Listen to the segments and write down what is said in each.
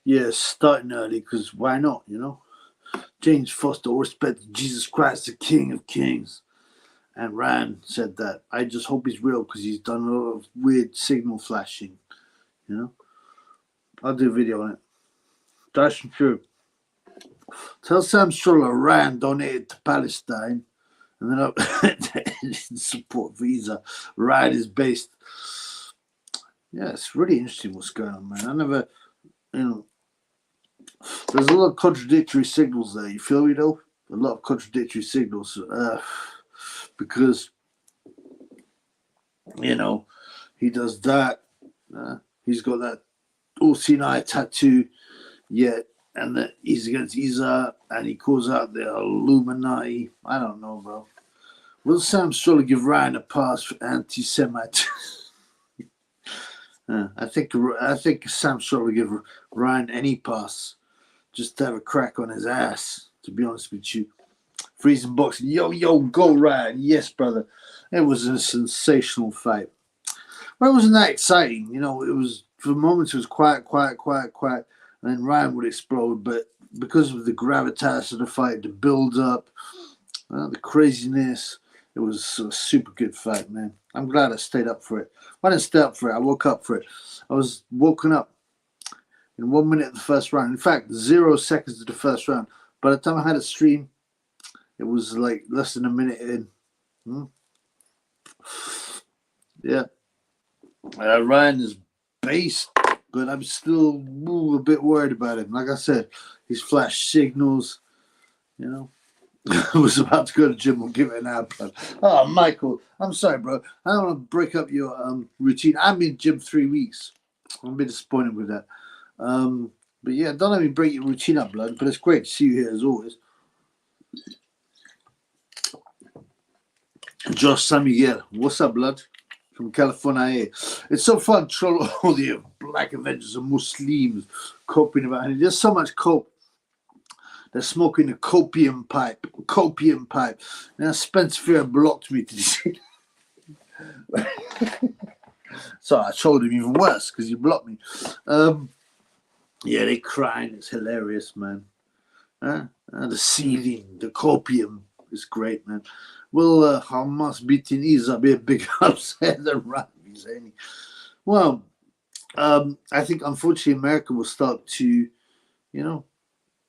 Yeah, starting early because why not? You know, James Foster, all respect to Jesus Christ, the King of Kings. And Ryan said that. I just hope he's real because he's done a lot of weird signal flashing. You know, I'll do a video on it. That's true. Tell Sam Stroller Ryan donated to Palestine, and then in support visa. Ryan is based. Yeah, it's really interesting what's going on, man. I never, you know, there's a lot of contradictory signals there. You feel me, though? A lot of contradictory signals, because you know he does that. He's got that all seen eye tattoo, yet, and that he's against Isa, and he calls out the Illuminati. I don't know, bro. Will Sam Stroller give Ryan a pass for anti-Semite? I think Sam Stroller will give Ryan any pass just to have a crack on his ass. To be honest with you, freezing boxing. Yo, go Ryan. Yes, brother. It was a sensational fight. Well, it wasn't that exciting. You know, it was for moments. It was quiet, and then Ryan would explode. But because of the gravitas of the fight, the build-up, the craziness, it was a super good fight, man. I'm glad I stayed up for it. I didn't stay up for it. I woke up for it. I was woken up in 1 minute of the first round. In fact, 0 seconds of the first round. By the time I had a stream, it was like less than a minute in. Yeah. Ryan is based, but I'm still a bit worried about him. Like I said, his flash signals, you know. I was about to go to the gym and give it an ad plug. Oh, Michael, I'm sorry, bro. I don't want to break up your routine. I'm in gym 3 weeks. I'm a bit disappointed with that. But yeah, don't let me break your routine up, blood. But it's great to see you here as always. Josh San Miguel, what's up, blood? From California. It's so fun to troll all the black Avengers and Muslims coping about it. There's so much cope. They're smoking a copium pipe. Now Spencer Fear blocked me. Did you see that? So I trolled him even worse because he blocked me. Yeah, they're crying. It's hilarious, man. The ceiling, the copium is great, man. Will Hamas beating Isa be a big upset than Rami Haney? Well, I think unfortunately America will start to, you know,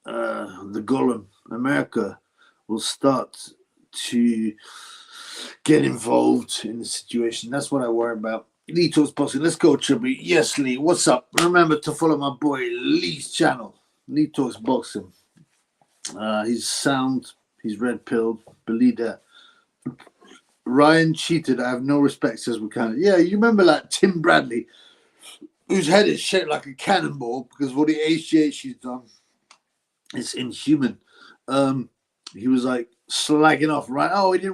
the Golem, America will start to get involved in the situation. That's what I worry about. Lee Talks Boxing. Let's go, Chubby. Yes, Lee. What's up? Remember to follow my boy Lee's channel, Lee Talks Boxing. He's sound. He's red pilled. Believe that. Ryan cheated. I have no respect, says Wakanda. Yeah, you remember like Tim Bradley, whose head is shaped like a cannonball because of all the HGH he's done. It's inhuman. He was like slagging off Ryan. Oh, he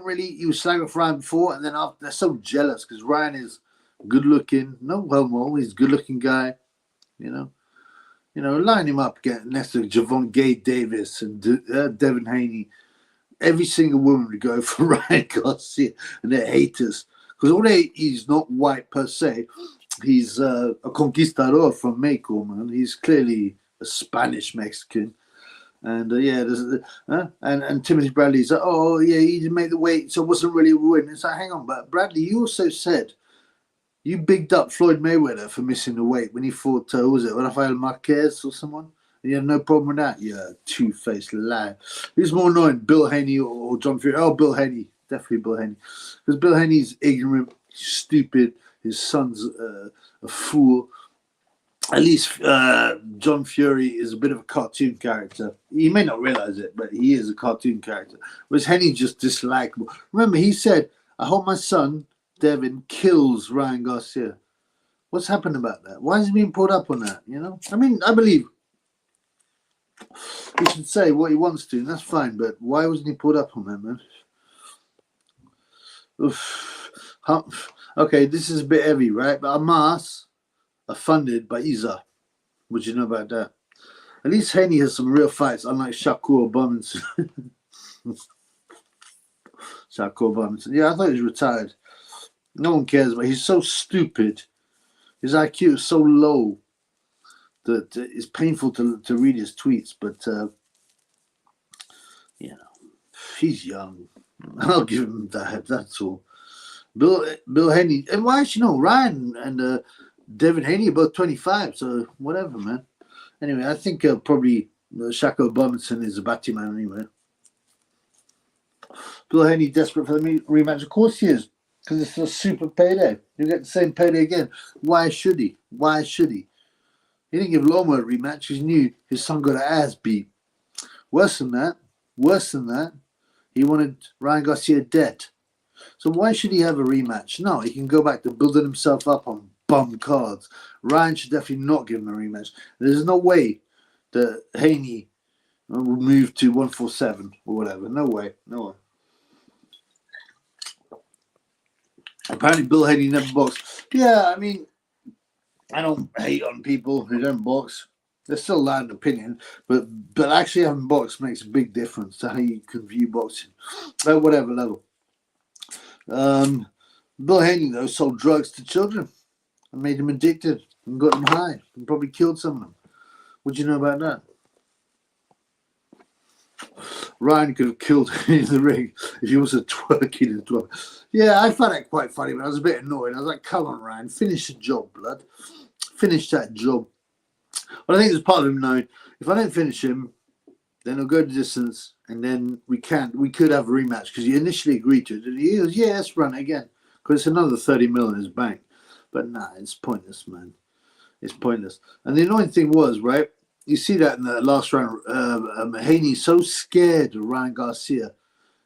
was slagging off Ryan before, and then after, they're so jealous because Ryan is good looking. No homo, he's a good looking guy. You know, line him up next to Javon Gay Davis and Devin Haney. Every single woman would go for Ryan Garcia, and they're haters because he's not white per se. He's a conquistador from Mexico, man. He's clearly a Spanish Mexican. And and Timothy Bradley's like, oh yeah, he didn't make the weight, so it wasn't really a win. It's like, hang on, but Bradley, you also said you bigged up Floyd Mayweather for missing the weight when he fought, was it Rafael Marquez or someone? And you had no problem with that. Yeah, two-faced liar. Who's more annoying, Bill Haney or John Fury? Oh, Bill Haney, definitely Bill Haney, because Bill Haney's ignorant, stupid. His son's a fool. At least John Fury is a bit of a cartoon character. He may not realize it, but he is a cartoon character. Whereas Henny just dislikable. Remember, he said, I hope my son, Devin, kills Ryan Garcia. What's happened about that? Why is he being pulled up on that? You know? I mean, I believe he should say what he wants to, and that's fine, but why wasn't he pulled up on that, man? Oof. Okay, this is a bit heavy, right? But Hamas are funded by Isa. What do you know about that? At least Haney has some real fights, unlike Shakur Robinson. Shakur Robinson. Yeah, I thought he was retired. No one cares, but he's so stupid. His IQ is so low that it's painful to read his tweets, but you know, he's young. I'll give him that. That's all. Bill Haney, and why actually no, Ryan and Devin Haney are both 25, so whatever, man. Anyway, I think probably Shako Robinson is a batty man anyway. Bill Haney desperate for the rematch. Of course he is, because it's a super payday. You get the same payday again. Why should he? Why should he? He didn't give Loma a rematch. He knew his son got an ass beat. Worse than that, he wanted Ryan Garcia dead. So why should he have a rematch? No, he can go back to building himself up on bum cards. Ryan should definitely not give him a rematch. There's no way that Haney will move to 147 or whatever. No way. Apparently Bill Haney never boxed. Yeah, I mean, I don't hate on people who don't box. They're still allowed an opinion, but actually having boxed makes a big difference to how you can view boxing at whatever level. Bill Haney, though, sold drugs to children and made them addicted and got them high and probably killed some of them. What do you know about that? Ryan could have killed him in the ring if he wasn't twerking as well. Yeah, I found that quite funny, but I was a bit annoyed. I was like, come on, Ryan, finish the job, blood. Finish that job. But I think there's part of him knowing, if I don't finish him, then he'll go the distance, and then we could have a rematch, because he initially agreed to it. And he goes, yeah, let's run it again, because it's another 30 mil in his bank. But nah, it's pointless, man. It's pointless. And the annoying thing was, right, you see that in the last round, Haney's so scared of Ryan Garcia,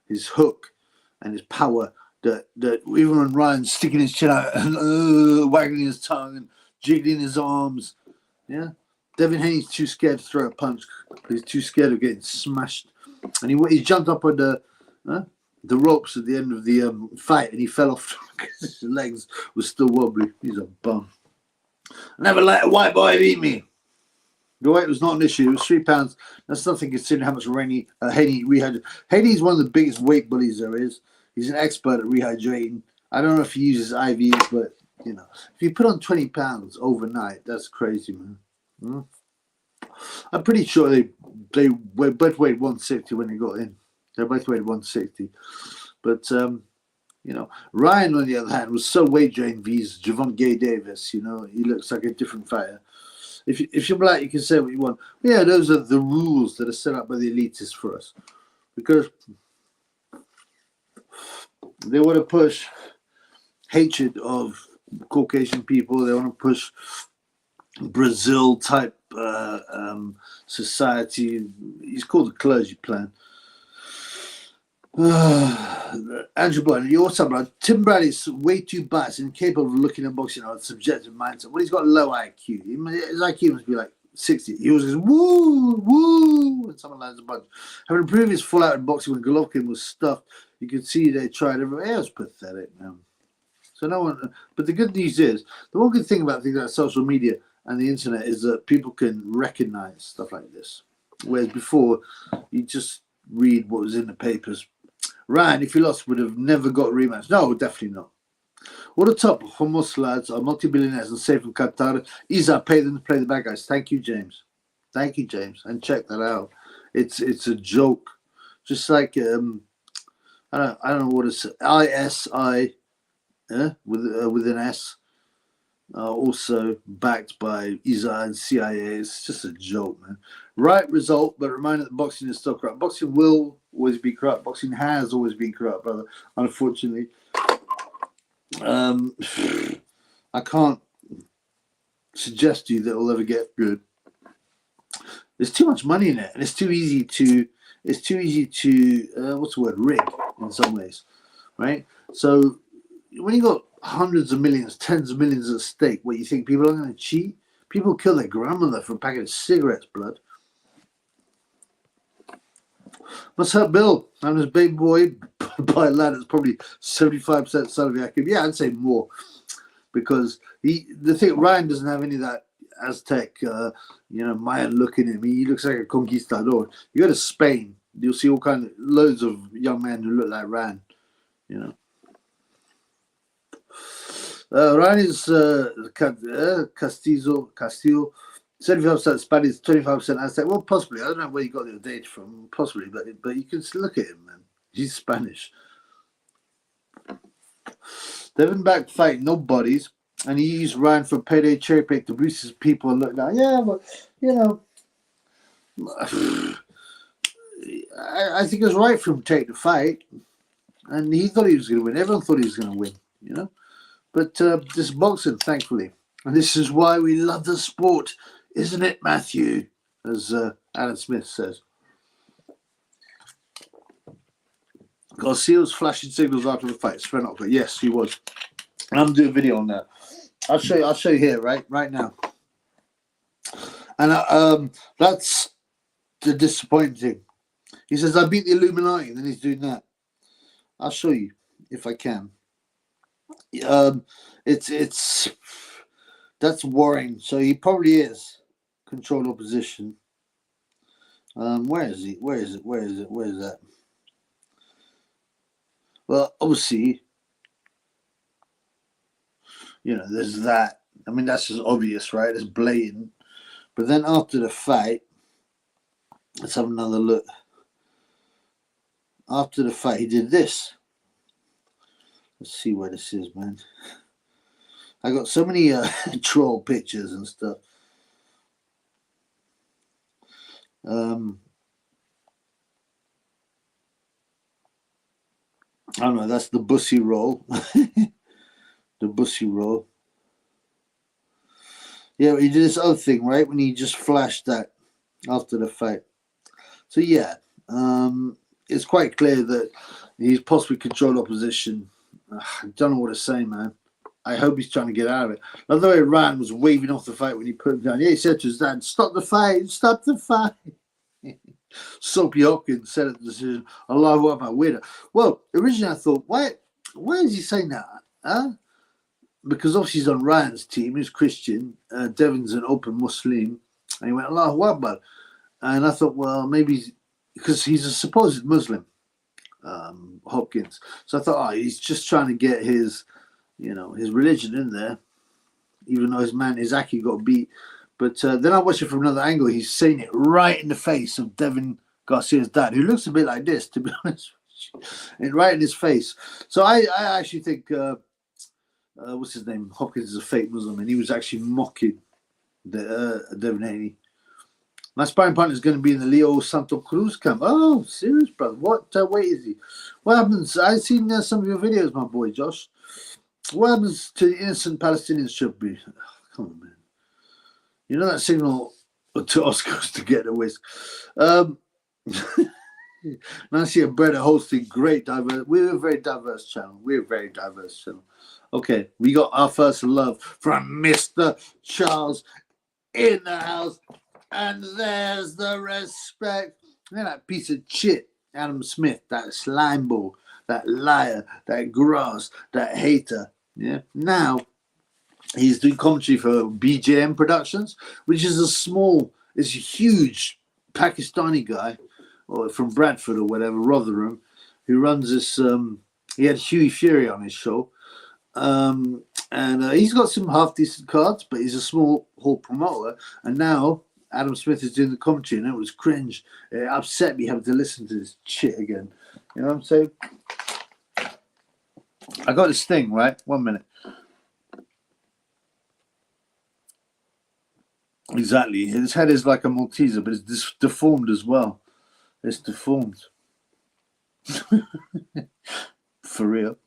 his hook and his power, that even when Ryan's sticking his chin out and wagging his tongue and jiggling his arms, yeah, Devin Haney's too scared to throw a punch. He's too scared of getting smashed. And he jumped up on the ropes at the end of the fight, and he fell off because his legs were still wobbly. He's a bum. I never let a white boy beat me. The weight was not an issue. It was 3 pounds. That's nothing considering how much Haney rehydrated. Haney's one of the biggest weight bullies there is. He's an expert at rehydrating. I don't know if he uses IVs, but you know, if you put on 20 pounds overnight, that's crazy, man. I'm pretty sure they both weighed 160 when they got in. They both weighed 160. But you know, Ryan on the other hand was so weight drained vs Javante Davis. You know, he looks like a different fighter. If you're black, you can say what you want. Yeah, those are the rules that are set up by the elitists for us, because they want to push hatred of Caucasian people. They want to push Brazil type society. He's called the clergy plan. Andrew Boyd, you also about Tim Bradley's way too biased and incapable of looking at boxing on a subjective mindset. Well, he's got low IQ. His IQ must be like 60. He always goes woo, woo, and someone lands a bunch. Having a previous fallout in boxing when Golovkin was stuffed, you could see they tried everything. It was pathetic, man. So no one. But the good news is, the one good thing about things like social media and the internet is that people can recognize stuff like this, whereas before you just read what was in the papers. Ryan, if he lost, would have never got a rematch. No, definitely not. All the top Homos lads are multi-billionaires and safe in Qatar. Isa, pay them to play the bad guys. Thank you, James. Thank you, James. And check that out. It's a joke. Just like I don't know what it's ISI with an S. Also backed by ISA and CIA. It's just a joke, man. Right result, but reminder that boxing is still corrupt. Boxing will always be corrupt. Boxing has always been corrupt, brother. Unfortunately, I can't suggest to you that it'll ever get good. There's too much money in it, and it's too easy to what's the word, rig in some ways, right? So when you got hundreds of millions, tens of millions at stake, what you think people are going to cheat? People kill their grandmother for a packet of cigarettes, blood. Must hurt Bill. I'm his baby boy by a lad that's probably 75% son of Yakub. Yeah, I'd say more, because the thing, Ryan doesn't have any of that Aztec, Mayan look in him. He looks like a conquistador. You go to Spain, you'll see loads of young men who look like Ryan, you know. Ryan is Castillo. 75% Spanish, 25% Aztec. Well, possibly. I don't know where you got the data from. Possibly, but you can look at him, man. He's Spanish. Devin back fight, no bodies, and he used Ryan for payday cherry pick to boost his people and look down. Yeah, but you know, I think it was right for him to take the fight, and he thought he was going to win. Everyone thought he was going to win, you know. But this is boxing, thankfully, and this is why we love the sport, isn't it, Matthew? As Alan Smith says. Garcia was flashing signals after the fight. Yes, he was. I'm doing a video on that. I'll show you here, right now. And that's the disappointing thing. He says, I beat the Illuminati, and then he's doing that. I'll show you if I can. It's that's worrying. So he probably is controlled opposition. Where is he? Where is it? Where is it? Where is that? Well, obviously, you know, there's that. I mean, that's just obvious, right? It's blatant. But then after the fight, let's have another look. After the fight, he did this. Let's see where this is, man. I got so many troll pictures and stuff. I don't know, that's the bussy roll. The bussy roll. Yeah, he did this other thing, right? When he just flashed that after the fight. So, yeah, it's quite clear that he's possibly controlled opposition. I don't know what to say, man. I hope he's trying to get out of it. Like the way Ryan was waving off the fight when he put him down. Yeah, he said to his dad, stop the fight, stop the fight. Soapy Hopkins said at the decision, Allahu Akbar, winner. Well, originally I thought, why is he saying that? Huh? Because obviously he's on Ryan's team, he's Christian, Devin's an open Muslim, and he went, Allahu Akbar. And I thought, well, maybe because he's a supposed Muslim, Hopkins. So I thought, he's just trying to get his, you know, his religion in there, even though his man Izaki got beat. But then I watched it from another angle. He's saying it right in the face of Devin Garcia's dad, who looks a bit like this, to be honest with you, and right in his face. So I actually think, what's his name? Hopkins is a fake Muslim, and he was actually mocking Devin Haney. My sparring partner is going to be in the Leo Santo Cruz camp. Oh, serious, brother. What weight is he? What happens? I've seen some of your videos, my boy Josh. What happens to the innocent Palestinians should be? Oh, come on, man. You know that signal to Oscars to get the whisk. Nancy and Brett are hosting great diverse. We're a very diverse channel. We're a very diverse channel. Okay, we got our first love from Mr. Charles in the house. And there's the respect. Look at that piece of shit, Adam Smith, that slime ball, that liar, that grass, that hater. Yeah. Now he's doing commentary for BJM Productions, which is a huge Pakistani guy, or from Bradford or whatever, Rotherham, who runs this. He had Huey Fury on his show, and he's got some half decent cards, but he's a small hall promoter, and now Adam Smith is doing the commentary, and it was cringe. It upset me having to listen to this shit again. You know what I'm saying? I got this thing, right? 1 minute. Exactly. His head is like a Malteser, but it's deformed as well. It's deformed. For real.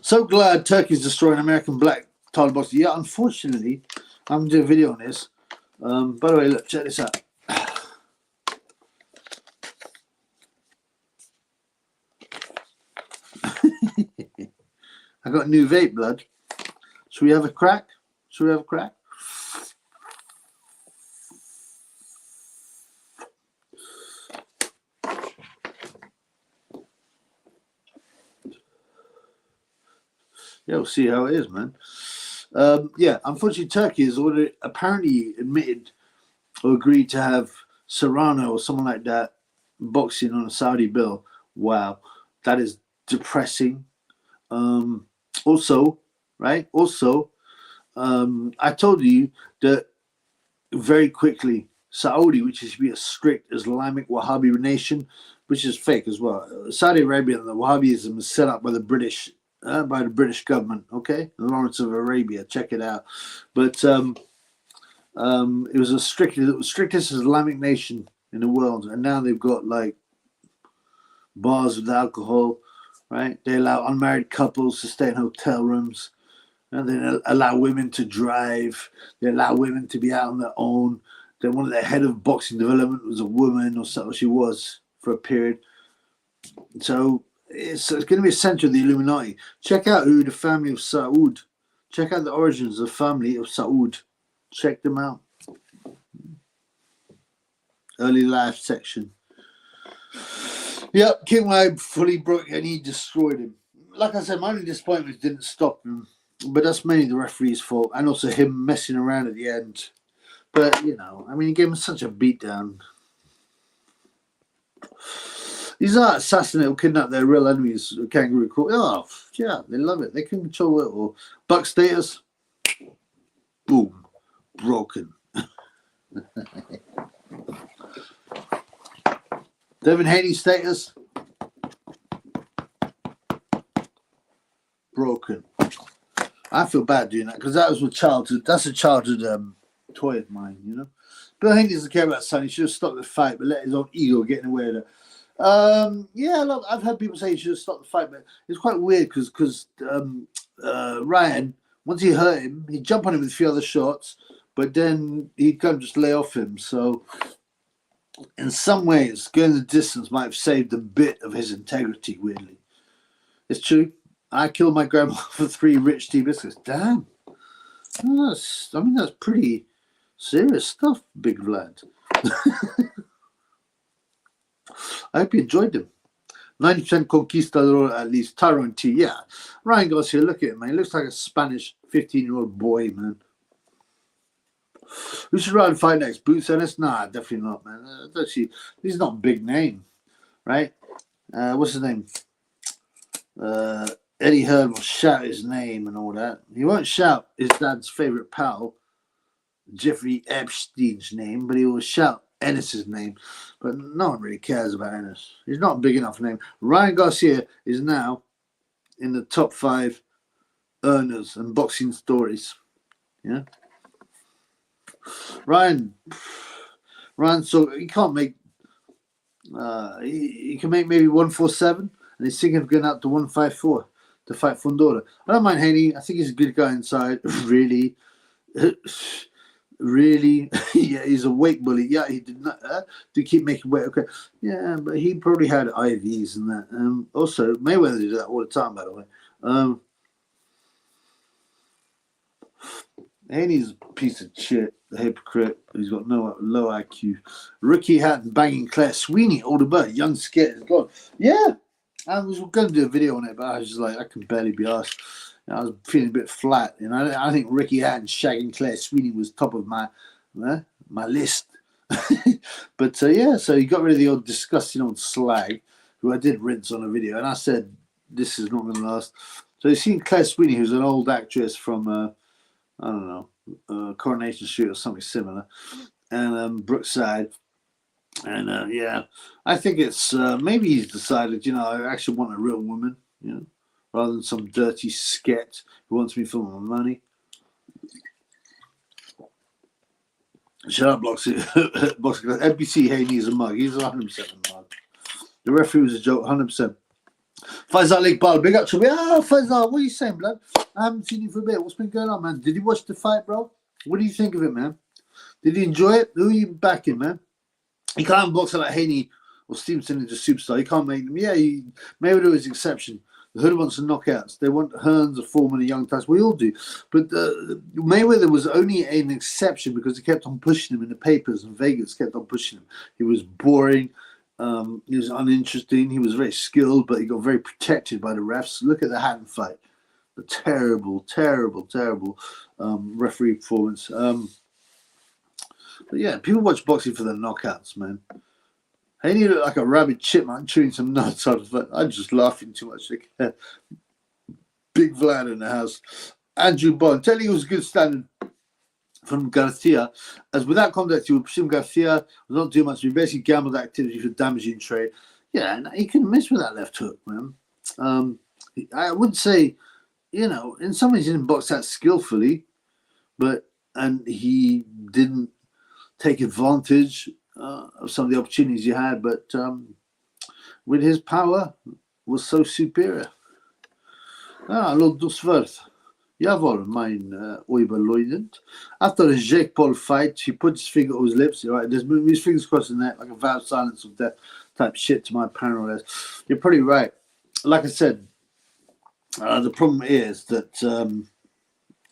So glad Turkey's destroying American black title boxing. Yeah, unfortunately, I'm going to do a video on this. By the way, look, check this out. I got a new vape, blood. Should we have a crack? Should we have a crack? Yeah, we'll see how it is, man. Yeah, unfortunately, Turkey has already apparently admitted or agreed to have Serrano or someone like that boxing on a Saudi bill. Wow, that is depressing. Also, right? Also, I told you that very quickly, Saudi, which is to be a strict Islamic Wahhabi nation, which is fake as well. Saudi Arabia and the Wahhabism was set up by the British government. Okay, Lawrence of Arabia, check it out. But it was the strictest Islamic nation in the world, and now they've got like bars with alcohol, right? They allow unmarried couples to stay in hotel rooms, and they allow women to drive. They allow women to be out on their own. Then one of their head of boxing development was a woman, or so she was for a period. So it's going to be a center of the Illuminati. Check out who the family of Saud. Check out the origins of the family of Saud. Check them out. Early life section. Yep, King Wahab fully broke and he destroyed him. Like I said, my only disappointment didn't stop him, but that's mainly the referee's fault, and also him messing around at the end. But, you know, I mean, he gave him such a beatdown. These are assassins who kidnap their real enemies, Kangaroo Court. Oh, yeah, they love it. They can control it all. Buck status, boom, broken. Devin Haney status, broken. I feel bad doing that because that was a childhood. That's a childhood toy of mine, you know. Bill Haney doesn't care about Sonny. He should have stopped the fight, but let his own ego get in the way of it. Yeah, look, I've heard people say he should have stopped the fight, but it's quite weird because Ryan, once he hurt him, he'd jump on him with a few other shots, but then he'd kind of just lay off him. So in some ways, going the distance might have saved a bit of his integrity, weirdly. It's true. I killed my grandma for 3 rich tea biscuits. Damn. That's pretty serious stuff, Big Vlad. I hope you enjoyed them. 90% conquistador at least. Tyrone T. Yeah. Ryan Garcia, look at him, man. He looks like a Spanish 15-year-old boy, man. Who should Ryan fight next? Boots Ennis? Nah, definitely not, man. Actually, he's not a big name, right? What's his name? Eddie Hearn will shout his name and all that. He won't shout his dad's favorite pal, Jeffrey Epstein's name, but he will shout Ennis's name. But no one really cares about Ennis. He's not a big enough name. Ryan Garcia is now in the top 5 earners and boxing stories. Yeah. Ryan, so he can't make. He can make maybe 147, and he's thinking of going out to 154 to fight Fundora. I don't mind Haney. I think he's a good guy inside. Really. Really, yeah, he's a weight bully. Yeah, he did not to keep making weight. Okay, yeah, but he probably had IVs and that. Also, Mayweather did that all the time, by the way. Haney's a piece of shit, a hypocrite. He's got no low IQ. Ricky Hatton banging Claire Sweeney, older bird, young scared is gone. Yeah, I was going to do a video on it, but I was just like, I can barely be asked. I was feeling a bit flat, you know. I think Ricky Hatton shagging Claire Sweeney was top of my list. But yeah, so he got rid of the old disgusting old slag, who I did rinse on a video, and I said this is not going to last. So you've seen Claire Sweeney, who's an old actress from I don't know, Coronation Street or something similar, and Brookside, and yeah, I think it's maybe he's decided, you know, I actually want a real woman, you know, rather than some dirty sket who wants me for my money. Shut up, Boxing. NBC Haney's a mug. He's 100% a mug. The referee was a joke, 100%. Faisal Iqbal, big up to me. Faisal, what are you saying, blood? I haven't seen you for a bit. What's been going on, man? Did you watch the fight, bro? What do you think of it, man? Did you enjoy it? Who are you backing, man? You can't box like Haney or Stevenson into superstar. You can't make them. Yeah, Mayweather is an exception. The Hood wants the knockouts. They want Hearns, a Foreman, a Young Tyson. We all do. But Mayweather was only an exception because they kept on pushing him in the papers, and Vegas kept on pushing him. He was boring. He was uninteresting. He was very skilled, but he got very protected by the refs. Look at the Hatton fight. The terrible, terrible, terrible referee performance. But yeah, people watch boxing for the knockouts, man. Haney looked like a rabid chipmunk chewing some nuts. I'm just laughing too much. Big Vlad in the house. Andrew Bond. Tell you it was good standing from Garcia, as without contact, he would presume Garcia was not doing much. He basically gambled activity for damaging trade. Yeah, and he couldn't miss with that left hook, man. I would say, you know, in some ways he didn't box that skillfully, and he didn't take advantage of some of the opportunities he had, but with his power was so superior. Låt oss först. Jawohl, mein Überleutnant. After the Jake Paul fight, he put his finger on his lips. Right, there's his fingers crossed in that, like a vow of silence or death type shit to my paranoia. You're pretty right. Like I said, the problem is that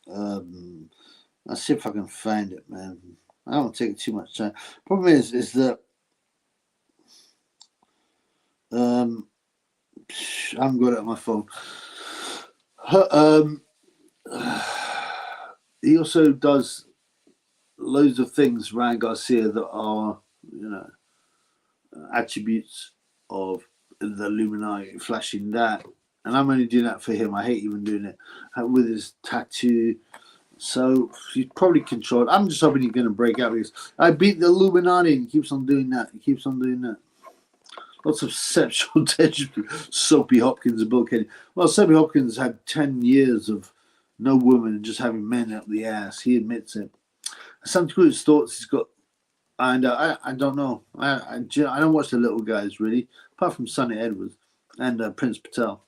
I'll see if I can find it, man. I don't want to take too much time. Problem is that I haven't got it on my phone. He also does loads of things, Ryan Garcia, that are, you know, attributes of the Illuminati, flashing that. And I'm only doing that for him. I hate even doing it with his tattoo. So he's probably controlled. I'm just hoping he's going to break out because I beat the Illuminati, and he keeps on doing that. He keeps on doing that. Lots of sexual tension. Soapy Hopkins and Bill Kenny. Well, Soapy Hopkins had 10 years of no woman and just having men up the ass. He admits it. Some good thoughts he's got. And I don't know. I don't watch the little guys, really, apart from Sonny Edwards and Prince Patel.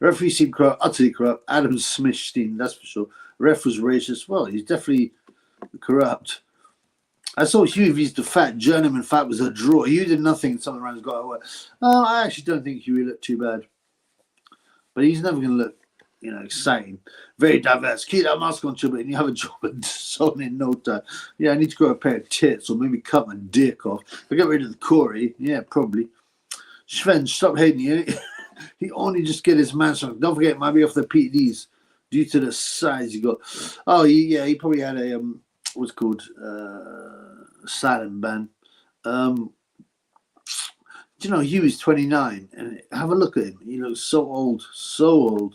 Referee seemed corrupt, utterly corrupt. Adam Smithstein, that's for sure. Ref was racist. Well, he's definitely corrupt. I saw Hugh V's the fat journeyman fight was a draw. Hugh did nothing. Some of the rounds got away. I actually don't think Hugh looked too bad. But he's never going to look, you know, exciting. Very diverse. Keep that mask on, Chubby, and you have a job and so in no time. Yeah, I need to grow a pair of tits or maybe cut my dick off. If I get rid of the Corey, yeah, probably. Sven, stop hating you. He only just get his man strong. Don't forget, it might be off the PEDs due to the size he got. Oh, yeah, he probably had a what's called silent ban. You know, Hugh is 29, and have a look at him. He looks so old, so old.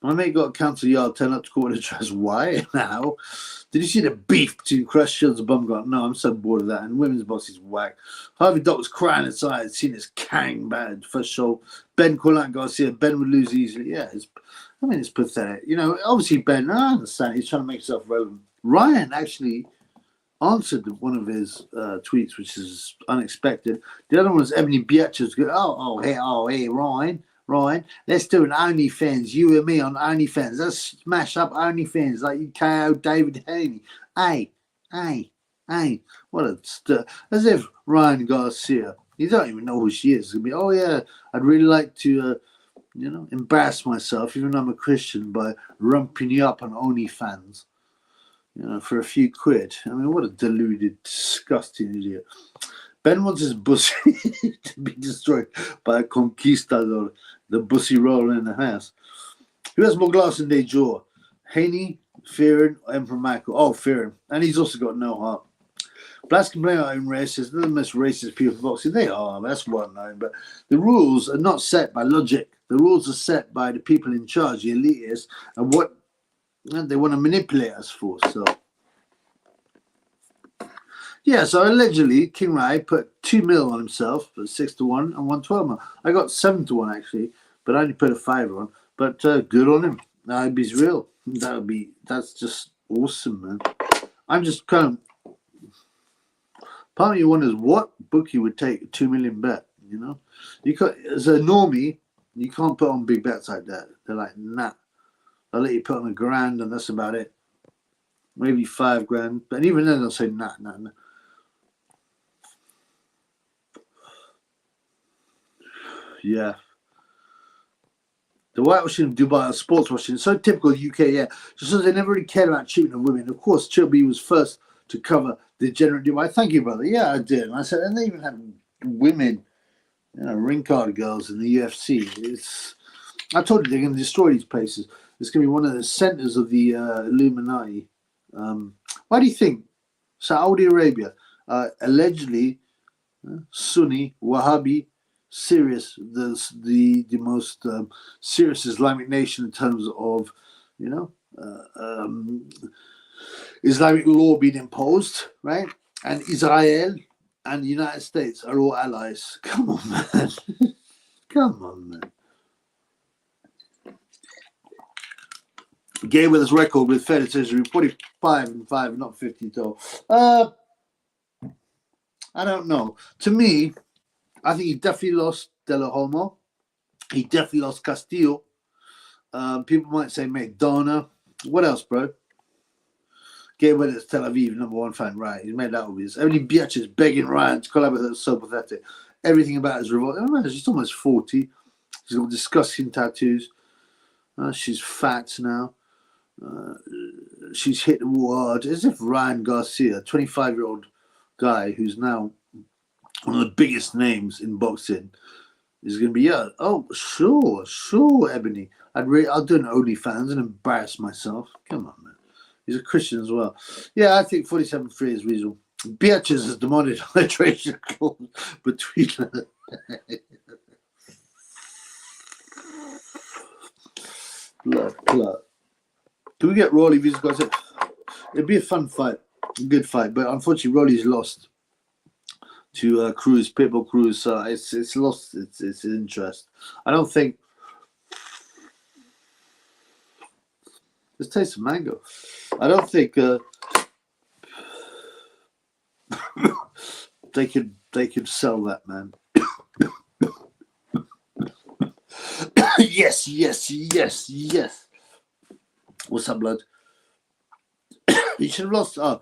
My mate got a council yard, turn up to court and address. Why now? Did you see the beef between Crush Shields and Bumgarner? No, I'm so bored of that. And women's boss is whack. Harvey Dock was crying inside, seen his Kang bad first show. Ben calling out Garcia. Ben would lose easily. Yeah, it's pathetic. You know, obviously Ben, I understand. He's trying to make himself relevant. Ryan actually answered one of his tweets, which is unexpected. The other one was Ebony Beatrice. Hey, Ryan, let's do an OnlyFans. You and me on OnlyFans. Let's smash up OnlyFans like you KO David Haney. Hey. What a as if Ryan Garcia. You don't even know who she is. It's gonna be, oh yeah, I'd really like to, you know, embarrass myself, even though I'm a Christian, by rumping you up on OnlyFans. You know, for a few quid. I mean, what a deluded, disgusting idiot. Ben wants his pussy to be destroyed by a conquistador, the pussy rolling in the house. Who has more glass in their jaw? Haney, Fearon, or Emperor Michael? Oh, Fearon. And he's also got no heart. Blacks complain about own racist. They're the most racist people in boxing. They are, that's well known. But the rules are not set by logic. The rules are set by the people in charge, the elitists, and what they want to manipulate us for. So. Yeah, so allegedly King Rai put 2 mil on himself, but 6-1 and 112 mil. I got 7-1 actually, but I only put a 5 on. But good on him. That'd be real. That's just awesome, man. I'm just kind of part of me wonders what bookie would take a 2 million bet. You know, you could as a normie, you can't put on big bets like that. They're like, nah. They'll let you put on $1,000 and that's about it. Maybe $5,000, but even then they'll say nah. Yeah. The whitewashing of Dubai, sports washing, so typical UK, yeah. Just as they never really cared about treatment of women. Of course, Chilby was first to cover the degenerate Dubai. Thank you, brother. Yeah, I did. And I said, and they even had women, you know, ring card girls in the UFC. I told you they're going to destroy these places. It's going to be one of the centers of the Illuminati. Why do you think Saudi Arabia, allegedly Sunni, Wahhabi, serious, the most serious Islamic nation in terms of, you know, Islamic law being imposed, right? And Israel and the United States are all allies. Come on, man. Come on, man. Gay with his record with fair decision, 45-5, not 50 total. I don't know. To me, I think he definitely lost De La Homo. He definitely lost Castillo. People might say McDonough. What else, bro? Gay with his Tel Aviv, #1 fan, right? He's made that obvious. Only Beatrice begging Ryan to collaborate. That's so pathetic. Everything about his revolt. Oh, man, she's almost 40. She's got disgusting tattoos. She's fat now. She's hit the wall hard. As if Ryan Garcia, 25-year-old guy who's now one of the biggest names in boxing, is going to be, oh, sure, Ebony. I'll do an OnlyFans and embarrass myself. Come on, man. He's a Christian as well. Yeah, I think 47.3 is reasonable. Beatrice has demanded arbitration clause between her. Blood. Do we get Rolly views, guys? It'd be a fun fight, a good fight, but unfortunately, Rolly's lost to Cruz, Pitbull Cruz. So it's lost its interest. I don't think. Let's taste some mango. I don't think they could sell that, man. Yes. What's up, blood? You should have lost. You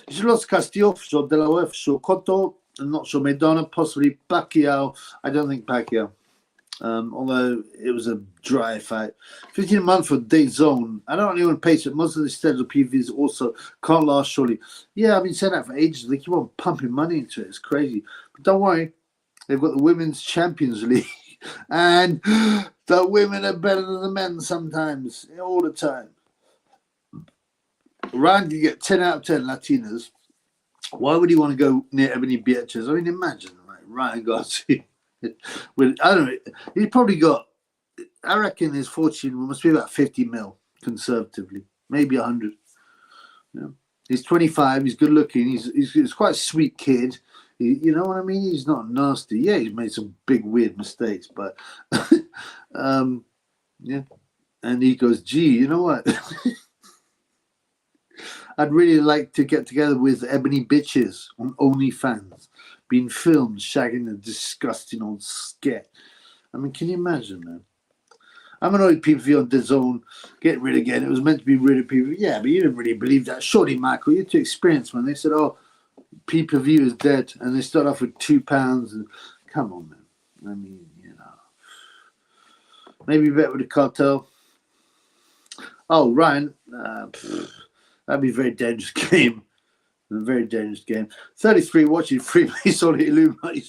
should have lost Castillo for sure, Delaware for sure, Cotto. I'm not sure. Maidana, possibly Pacquiao. I don't think Pacquiao. Although it was a dry fight. 15 a month for DAZN. I don't even pace it. Most of the scheduled PVs also can't last, surely. Yeah, I've been saying that for ages. They keep on pumping money into it. It's crazy. But don't worry. They've got the Women's Champions League. And the women are better than the men sometimes. All the time. Ryan can get 10 out of 10 Latinas. Why would he want to go near Ebony Beatrice? I mean, imagine, right? Ryan Garcia. With, I don't know. He probably got, I reckon his fortune must be about 50 mil, conservatively. Maybe 100. You know? He's 25. He's good looking. He's quite a sweet kid. You know what I mean? He's not nasty. Yeah, he's made some big, weird mistakes. But, yeah. And he goes, gee, you know what? I'd really like to get together with Ebony Bitches on OnlyFans, being filmed shagging a disgusting old sket. I mean, can you imagine, man? I'm annoyed PPV on DAZN, get rid again. It was meant to be rid of PPV. Yeah, but you didn't really believe that. Surely, Michael, you're too experienced, man. They said, oh, PPV is dead, and they start off with £2. And come on, man. I mean, you know. Maybe bet with the cartel. Oh, Ryan. That'd be a very dangerous game. A very dangerous game. 33 watching Freemason Illuminati.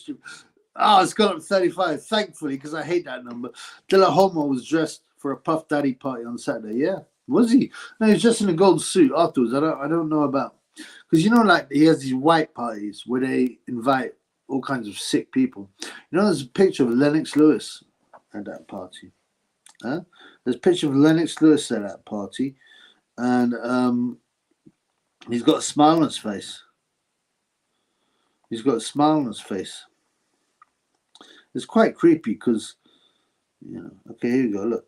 It's gone up to 35, thankfully, because I hate that number. De La Homo was dressed for a Puff Daddy party on Saturday. Yeah. Was he? No, he was just in a gold suit afterwards. I don't know about, because you know, like he has these white parties where they invite all kinds of sick people. You know, there's a picture of Lennox Lewis at that party. There's a picture of Lennox Lewis at that party, and he's got a smile on his face. He's got a smile on his face. It's quite creepy because, you know, okay, here you go. Look,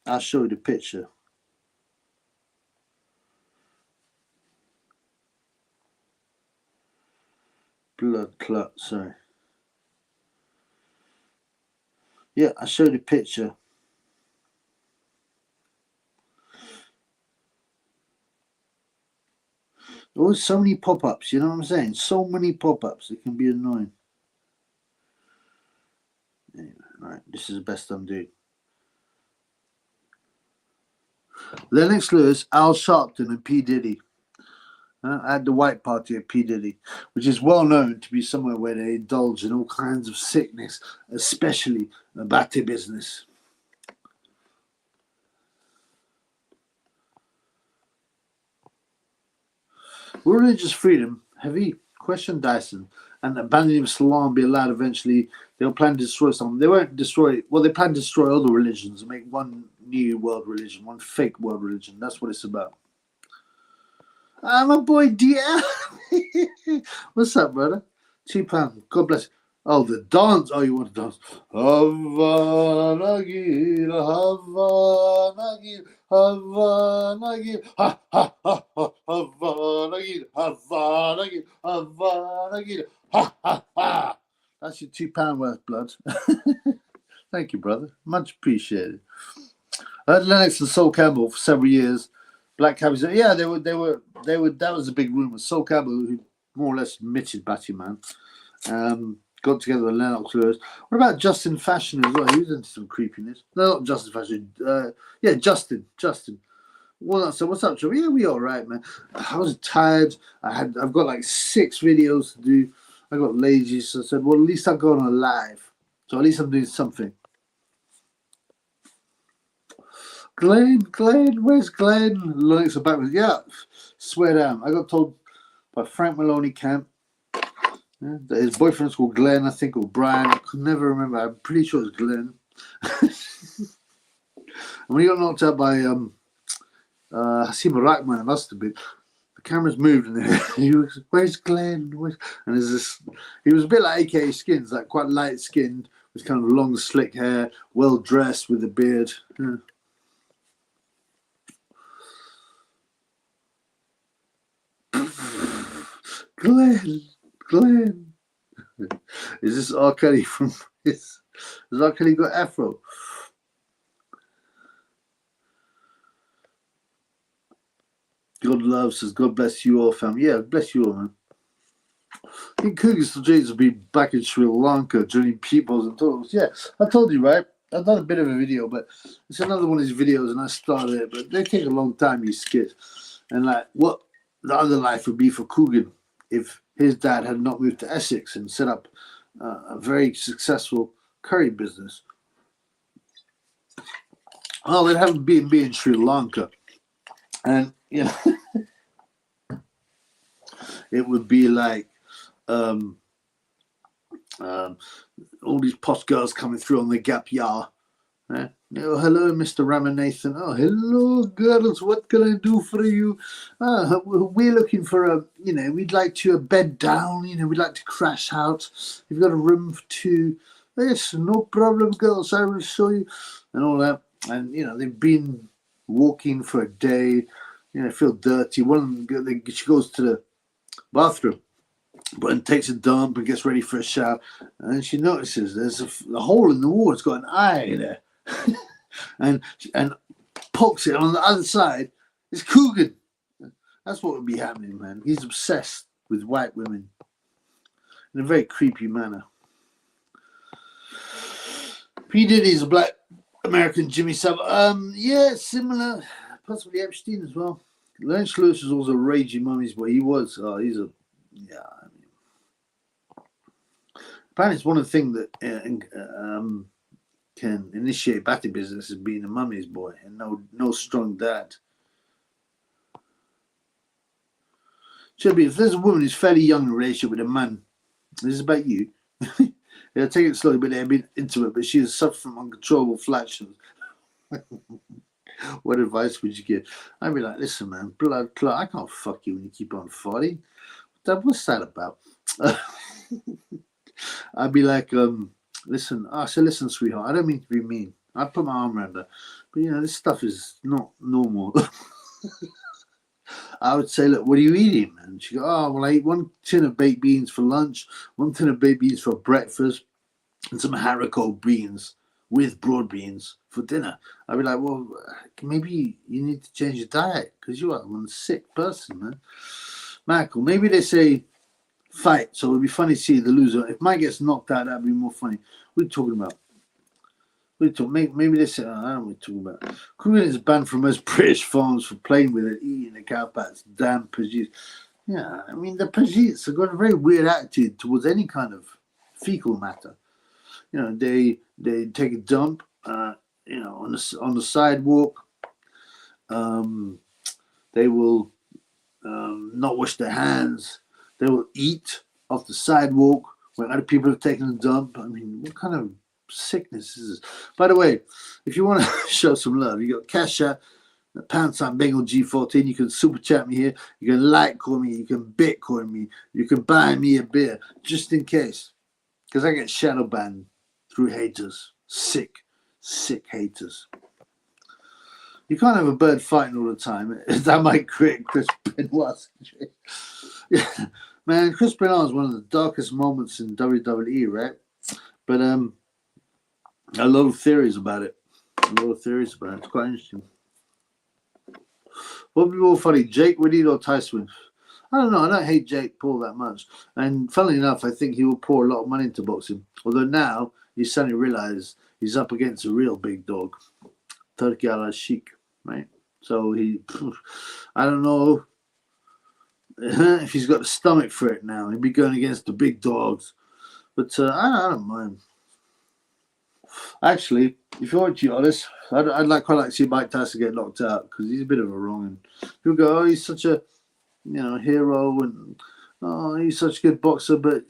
I'll show you the picture. Blood clot, sorry. Yeah, I'll show you the picture. Always so many pop-ups, you know what I'm saying? So many pop-ups, it can be annoying. Anyway, right, this is the best I'm doing. Lennox Lewis, Al Sharpton, and P. Diddy. At the white party at P. Diddy, which is well known to be somewhere where they indulge in all kinds of sickness, especially the batty business. Religious freedom, heavy question Dyson, and abandoning Islam be allowed eventually. They'll plan to destroy something. They won't destroy. Well, they plan to destroy other religions and make one new world religion, one fake world religion. That's what it's about. My boy DL. What's up, brother? £2. God bless you. Oh, the dance. Oh, you want to dance? Havana Gil, Havana Gil, Havana Gil, ha ha ha ha, Havana Gil, Havana Gil, Havana Gil, ha ha ha. That's your £2 worth, blood. Thank you, brother. Much appreciated. I had Lennox and Sol Campbell for several years. Black Cabbages. Yeah, they were. That was a big rumor. Sol Campbell, who more or less admitted Batty Man, got together with Lennox Lewis. What about Justin Fashion as well? He was into some creepiness. No, not Justin Fashion. Yeah, Justin. Well, so what's up, Joe? Yeah, we all right, man. I was tired. I've got like 6 videos to do. I got lazy, so I said, well, at least I'm going on live. So at least I'm doing something. Glenn, where's Glenn? Lennox are back with, yeah, swear down. I got told by Frank Maloney Camp that his boyfriend's called Glenn, I think, or Brian. I could never remember. I'm pretty sure it's Glenn. And when he got knocked out by Hasima Rahman, it must have been, the cameras moved and he was, where's Glenn? And there's this, he was a bit like AKA Skins, like quite light skinned, with kind of long, slick hair, well dressed with a beard. Yeah. Glenn. Is this R. Kelly from this? Has R. Kelly got Afro? God loves says, God bless you all, fam. Yeah, bless you all, man. I think Cougars for James will be back in Sri Lanka joining peoples and talks. Yeah, I told you, right? I've done a bit of a video, but it's another one of these videos, and I started it, but they take a long time, these skits. And like, what the other life would be for Coogan if his dad had not moved to Essex and set up a very successful curry business. Oh, they'd have a B&B in Sri Lanka. And, you know, it would be like all these posh girls coming through on the Gap Yar. Oh, hello, Mr. Ramanathan. Oh, hello, girls. What can I do for you? We're looking for we'd like to bed down. We'd like to crash out. You've got a room for 2. Yes, no problem, girls. I will show you. And all that. And, they've been walking for a day. Feel dirty. One of them, she goes to the bathroom, but takes a dump and gets ready for a shower. And she notices there's a hole in the wall. It's got an eye there. and pokes it on the other side. It's Coogan. That's what would be happening, man. He's obsessed with white women in a very creepy manner. P. Diddy's a black American Jimmy Savile. Yeah, similar. Possibly Epstein as well. Lance Lewis was also a raging mummy's boy. He was. Apparently it's one of the things that can initiate batty business is being a mummy's boy and no strong dad. Should be, if there's a woman who's fairly young in a relationship with a man, this is about you. They'll take it slowly, but they'll be intimate, but she has suffered from uncontrollable flatulence. What advice would you give? I'd be like, listen, man, blood clot, I can't fuck you when you keep on farting. What's that about? I'd be like, listen, listen, sweetheart, I don't mean to be mean. I put my arm around her, but this stuff is not normal. I would say, look, what are you eating, man? She'd go, oh, well, I ate 1 tin of baked beans for lunch, 1 tin of baked beans for breakfast, and some haricot beans with broad beans for dinner. I'd be like, well, maybe you need to change your diet because you are one sick person, man. Michael, maybe they say fight, so it'll be funny to see the loser. If Mike gets knocked out, that'd be more funny. What are you talking about? Maybe they say, I don't know what you're talking about. Coogan is banned from most British farms for playing with it, eating the cow pats, damn Pajeets. Yeah, I mean, the Pajeets have got a very weird attitude towards any kind of fecal matter. They take a dump, on the sidewalk. They will not wash their hands. They will eat off the sidewalk when other people have taken a dump. I mean, what kind of sickness is this? By the way, if you want to show some love, you got Cash App, # Bengal G14. You can super chat me here. You can Litecoin me. You can Bitcoin me. You can buy me a beer, just in case, because I get shadow banned through haters. Sick haters. You can't have a bird fighting all the time. That might create Chris Benoit. Yeah, man, Chris Benoit is one of the darkest moments in WWE, right? But a lot of theories about it. It's quite interesting. What would be more funny, Jake Whitty or Tyson? I don't know. I don't hate Jake Paul that much. And funnily enough, I think he will pour a lot of money into boxing. Although now he's suddenly realized he's up against a real big dog, Turki Al-Sheikh, right? So I don't know if he's got the stomach for it now. He'd be going against the big dogs. But I don't mind. Actually, if you want to be honest, I'd quite like to see Mike Tyson get knocked out because he's a bit of a wrong. People go, oh, he's such a hero, and oh, he's such a good boxer. But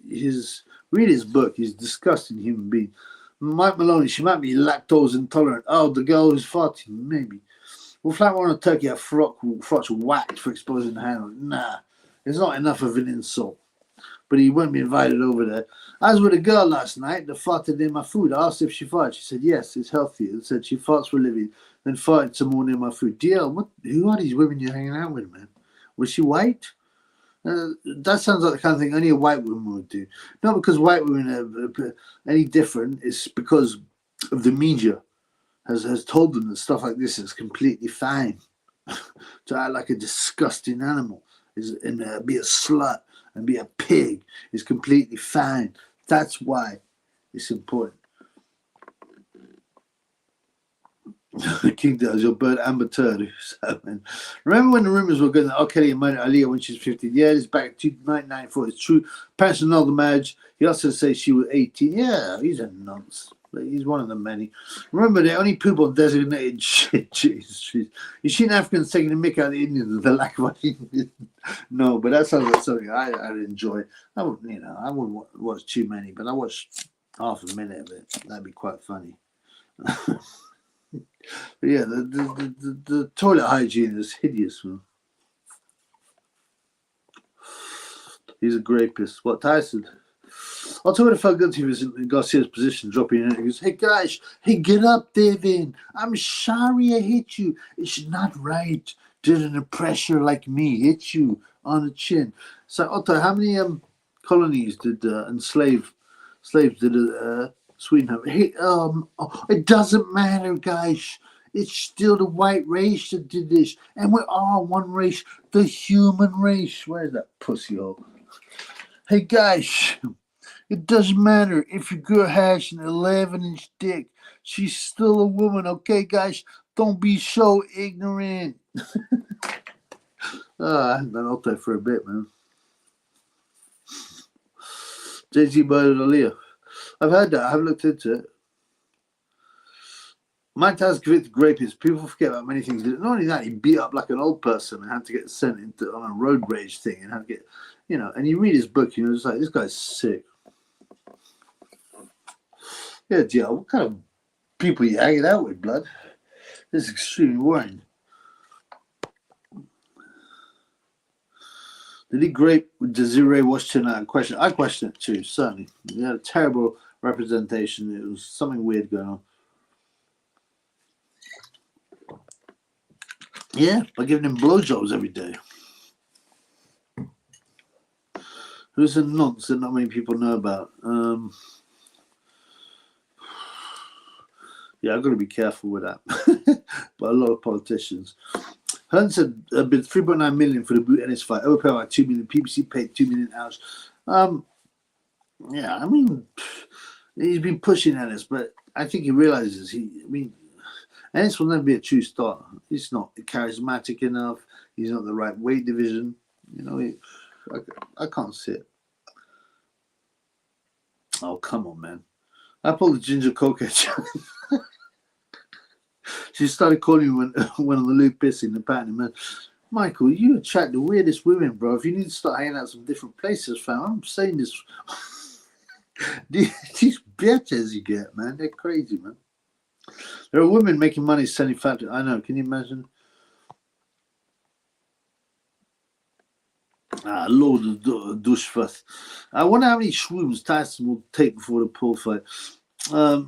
read his book. He's a disgusting human being. Mike Maloney, she might be lactose intolerant. Oh, the girl who's farting, maybe. Will Flatmore and Turkey have Frotch whacked for exposing the handle? Nah, it's not enough of an insult. But he won't be invited over there. I was with a girl last night that farted in my food. I asked if she farted. She said, yes, it's healthy. And said she farts for a living, then farted some more near my food. DL, who are these women you're hanging out with, man? Was she white? That sounds like the kind of thing only a white woman would do. Not because white women are any different. It's because of the media has told them that stuff like this is completely fine. To act like a disgusting animal and be a slut and be a pig is completely fine. That's why it's important. King does your bird Amber Turd. Remember when the rumors were going that R. Kelly and murdered Aaliyah when she was 15? Yeah, it's back in 1994. It's true. Parents annulled the marriage. He also says she was 18. Yeah, he's a nonce. He's one of the many. Remember, they only poop on designated shit. Jesus. You seen Africans taking the mick out of the Indians with the lack of Indians? No, but that sounds like something I'd enjoy. I wouldn't watch too many, but I watched half a minute of it. That'd be quite funny. But yeah, the toilet hygiene is hideous, man. He's a rapist. What, Tyson? I'll tell you what I felt guilty was in Garcia's position, dropping in. He goes, hey, guys, hey, get up, Devin. I'm sorry I hit you. It's not right. Didn't a pressure like me hit you on the chin. So, Otto, how many colonies did enslaved slaves did Sweden have? Hey, it doesn't matter, guys. It's still the white race that did this. And we're all one race, the human race. Where's that pussy hole? Hey, guys. It doesn't matter if your girl has an 11-inch dick. She's still a woman, okay, guys? Don't be so ignorant. I haven't been out there for a bit, man. Jay-Z murdered Aaliyah. I've heard that. I haven't looked into it. Mike Tyson convicted rapist. People forget about many things. Not only that, he beat up like an old person and had to get sent on a road rage thing and had to get, and you read his book, it's like, this guy's sick. Yeah, Joe, what kind of people you hanging out with, blood? This is extremely worrying. Did he grape Desiree Washington? I question it too, certainly. He had a terrible representation. It was something weird going on. Yeah, by giving him blowjobs every day. Who's a nonce that not many people know about? Yeah, I've got to be careful with that. But a lot of politicians. Hearn said bid 3.9 million for the Boot Ennis fight. Overpaid by 2 million. PBC paid 2 million hours. Yeah, I mean, he's been pushing Ennis, but I think he realizes Ennis will never be a true star. He's not charismatic enough. He's not the right weight division. I can't see it. Oh, come on, man. I pulled the ginger coquette. She started calling me when on the loo pissing, apparently, man. Michael, you attract the weirdest women, bro. If you need to start hanging out some different places, fam, I'm saying this. These bitches you get, man, they're crazy, man. There are women making money selling fat. I know. Can you imagine? Lord of Dushvath. I wonder how many shrooms Tyson will take before the Paul fight. I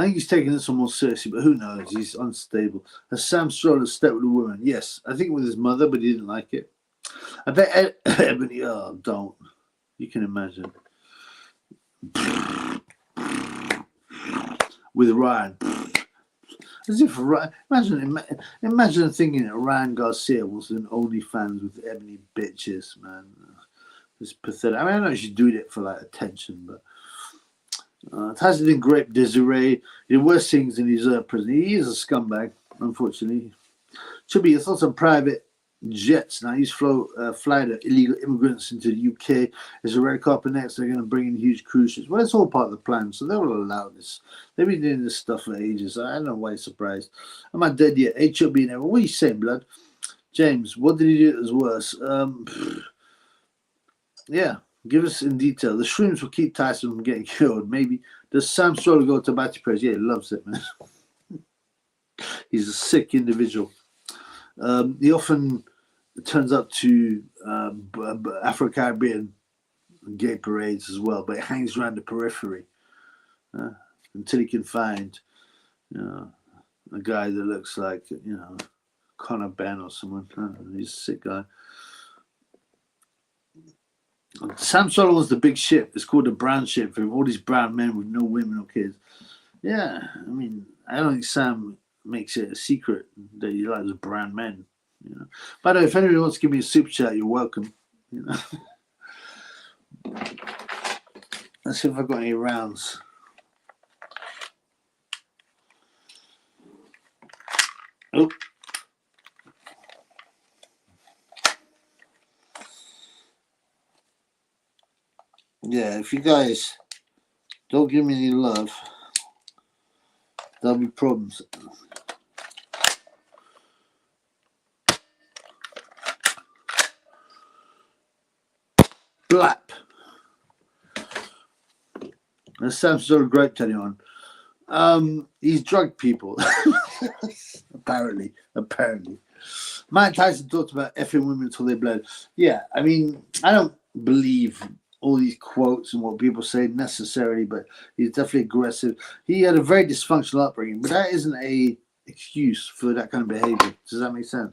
think he's taking this one more seriously, but who knows? He's unstable. Has Sam Stroller stepped with a woman? Yes. I think with his mother, but he didn't like it. I bet Ebony, don't. You can imagine. With Ryan. As if Ryan, imagine thinking that Ryan Garcia was an OnlyFans with Ebony bitches, man. It's pathetic. I mean, I know she's doing it for like attention, but Tyson didn't grape Desiree. He did worse things in his prison. He is a scumbag, unfortunately. Should be your thoughts on private jets. Now, he's fly the illegal immigrants into the UK. There's a red carpet next. They're going to bring in huge cruise ships. Well, it's all part of the plan, so they will allow this. They've been doing this stuff for ages. I don't know why he's surprised. Am I dead yet? HOB never. What are you saying, blood? James, what did he do that was worse? Yeah, give us in detail. The shrooms will keep Tyson from getting killed. Maybe. Does Sam Stroller go to Batty Press? Yeah, he loves it, man. He's a sick individual. He often turns up to Afro-Caribbean gay parades as well, but it hangs around the periphery until he can find, a guy that looks like, Conor Benn or someone. He's a sick guy. Sam Solomon's the big ship. It's called the brown ship for all these brown men with no women or kids. Yeah, I mean, I don't think Sam makes it a secret that he likes brown men. By the way, if anyone wants to give me a super chat, you're welcome. Let's see if I've got any rounds. Oh. Yeah, if you guys don't give me any love, there'll be problems. Blap. That sounds sort of great to anyone. He's drugged people. Apparently. Mike Tyson talked about effing women until they bled. Yeah, I mean, I don't believe all these quotes and what people say necessarily, but he's definitely aggressive. He had a very dysfunctional upbringing, but that isn't a excuse for that kind of behavior. Does that make sense?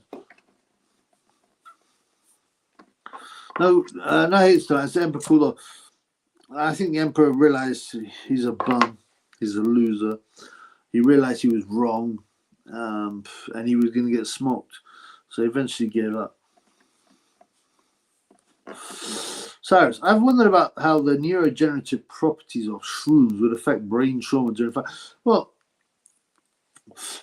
No hate style. It's the Emperor Kulo. I think the Emperor realized he's a bum. He's a loser. He realized he was wrong, and he was going to get smoked. So he eventually gave up. Cyrus, I've wondered about how the neurodegenerative properties of shrooms would affect brain trauma during fight. Well,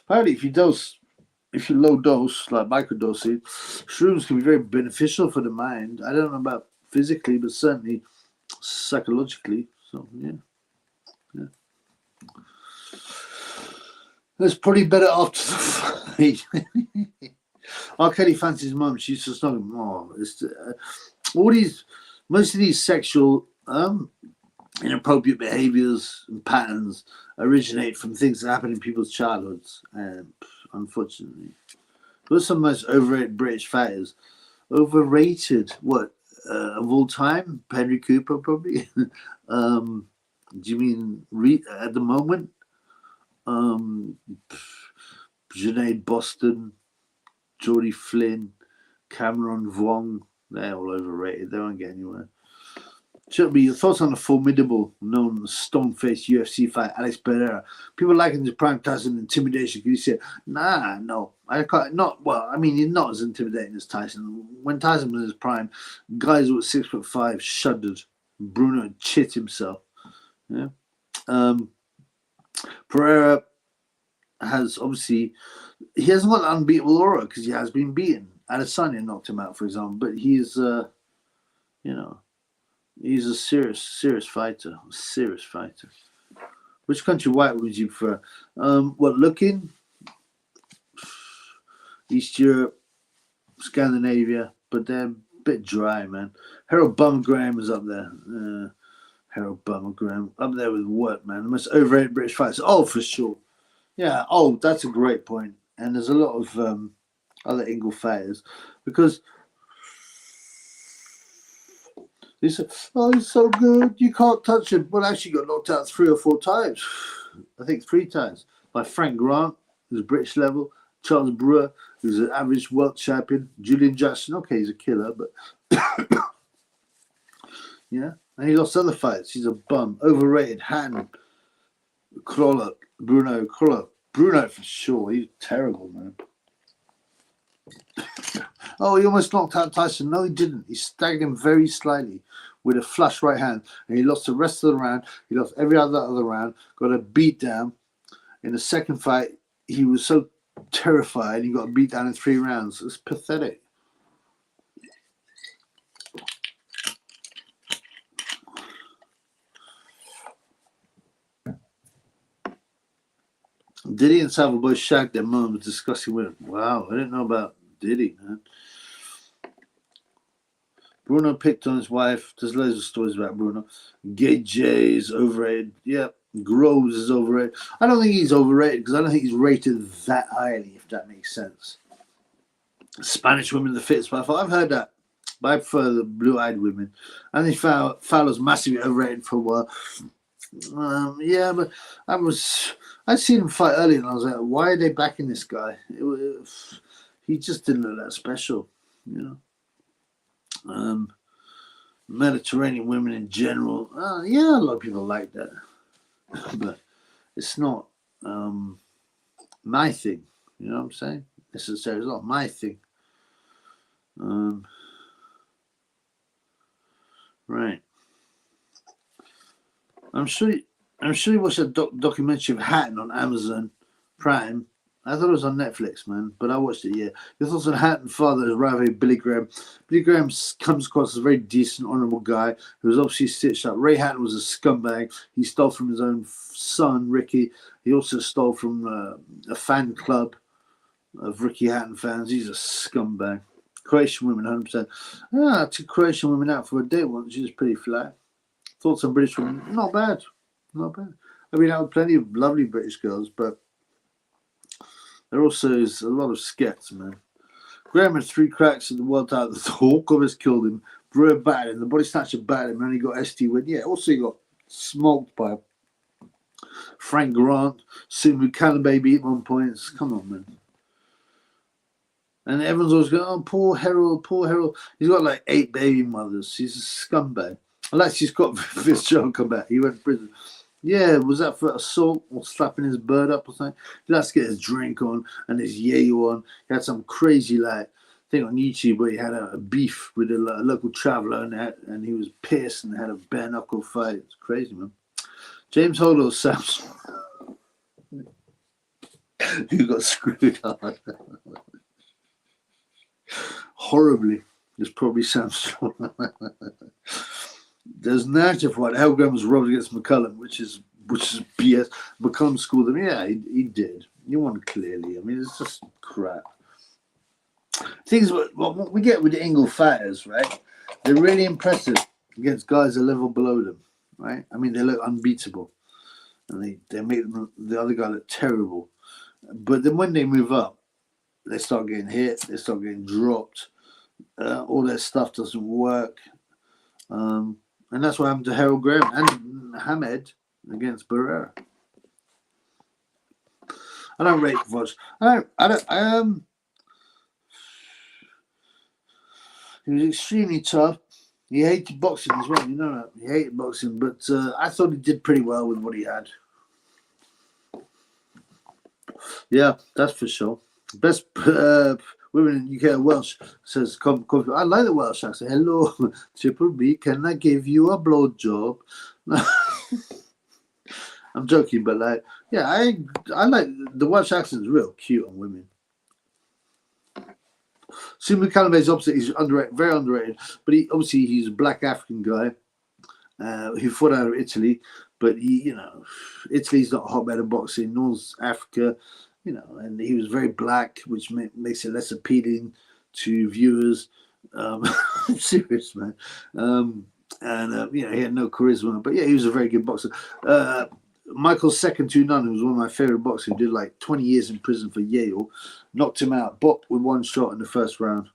apparently if you low dose, like microdosing, shrooms can be very beneficial for the mind. I don't know about physically, but certainly psychologically. So, yeah. It's probably better after the fight. R. Kelly fancies mum. She used to snog him. Oh, most of these sexual inappropriate behaviors and patterns originate from things that happen in people's childhoods. Unfortunately, who's some of the most overrated British fighters? Overrated? What of all time? Henry Cooper, probably. Do you mean at the moment? Junaid Boston, Geordie Flynn, Cameron Vaughn, they're all overrated. They won't get anywhere. Should be your thoughts on the formidable, known stone-faced UFC fight, Alex Pereira. People liken his prime Tyson intimidation. Can you see it? Nah, no. I can't. Not well. I mean, he's not as intimidating as Tyson. When Tyson was in his prime, guys who were 6'5" shuddered. Bruno chit himself. Yeah. Pereira has obviously, he hasn't got an unbeatable aura because he has been beaten. Adesanya knocked him out, for example, but he's he's a serious fighter. Which country white would you prefer? Looking? East Europe, Scandinavia, but they're a bit dry, man. Harold Graham is up there. Harold Graham up there with what, man? The most overrated British fighters. Oh, for sure. Yeah. Oh, that's a great point. And there's a lot of other English fighters because they said, "Oh, he's so good, you can't touch him." Well, actually, got knocked out 3 or 4 times. I think 3 times by Frank Grant, who's British level. Charles Brewer, who's an average world champion. Julian Jackson, okay, he's a killer, but yeah. And he lost other fights. He's a bum. Overrated. Hatton, Kroller, Bruno Kroller. Bruno for sure. He's terrible, man. Oh, he almost knocked out Tyson. No, he didn't. He staggered him very slightly with a flush right hand. And he lost the rest of the round. He lost every other round. Got a beat down. In the second fight, he was so terrified. He got beat down in 3 rounds. It's pathetic. Diddy and Savile both shagged their mums discussing women. Wow, I didn't know about Diddy, man. Bruno picked on his wife. There's loads of stories about Bruno. Gay J is overrated. Yep. Groves is overrated. I don't think he's overrated because I don't think he's rated that highly, if that makes sense. Spanish women, the fittest by far. I've heard that, but I prefer the blue-eyed women. I think Fowler's massively overrated for a while. Yeah, but I'd seen him fight earlier, and I was like, why are they backing this guy? He just didn't look that special, you know. Mediterranean women in general, yeah, a lot of people like that, but it's not my thing. You know what I'm saying? Necessarily, it's not my thing. Right. I'm sure you watched a documentary of Hatton on Amazon Prime. I thought it was on Netflix, man, but I watched it, yeah. Your thoughts on Hatton's father is rather Billy Graham. Billy Graham comes across as a very decent, honourable guy who was obviously stitched up. Ray Hatton was a scumbag. He stole from his own son, Ricky. He also stole from a fan club of Ricky Hatton fans. He's a scumbag. Croatian women, 100%. I took Croatian women out for a date once. She was pretty flat. Thoughts on British women? Not bad. Not bad. I mean, I have plenty of lovely British girls, but there also is a lot of skets, man. Graham had 3 cracks at the world title. The Hawk almost killed him. Brewer batted him. The body snatcher batted him, and he got ST win. Yeah, also he got smoked by Frank Grant. Sumu Calababy at 1 point. Come on, man. And everyone's always going, oh, poor Harold, poor Harold. He's got like 8 baby mothers. He's a scumbag. Unless he's got Fitzgerald come back. He went to prison. Yeah, was that for assault or slapping his bird up or something? He had to get his drink on and his yayo on. He had some crazy thing on YouTube where he had a beef with a local traveller and he was pissed and had a bare knuckle fight. It's crazy, man. James Holder or Samson? Who got screwed on? Horribly. It's probably Samson. There's narrative what Hal Graham was robbed against McCullum, which is BS. McCullum schooled him. Yeah, he did. He won clearly. I mean, it's just crap. Things what we get with the Engle fighters, right? They're really impressive against guys a level below them, right? I mean, they look unbeatable, and they make the other guy look terrible. But then when they move up, they start getting hit. They start getting dropped. All their stuff doesn't work. And that's what happened to Harold Graham and Hamed against Barrera. I don't rate Vosh. I don't. He was extremely tough. He hated boxing as well. You know that. He hated boxing, but I thought he did pretty well with what he had. Yeah, that's for sure. Best women in UK are Welsh, says I like the Welsh accent. Hello, Triple B, can I give you a blowjob? I'm joking, but yeah, I like the Welsh accent is real cute on women. Sumu Calaba's opposite. He's underrated, very underrated, but he's a black African guy who fought out of Italy, but Italy's not a hotbed of boxing. North Africa. And he was very black, which makes it less appealing to viewers. I'm serious, man. You know, he had no charisma, but yeah, he was a very good boxer. Michael Second to None, who was one of my favorite boxers, who did like 20 years in prison for Yale, knocked him out, bopped with one shot in the first round.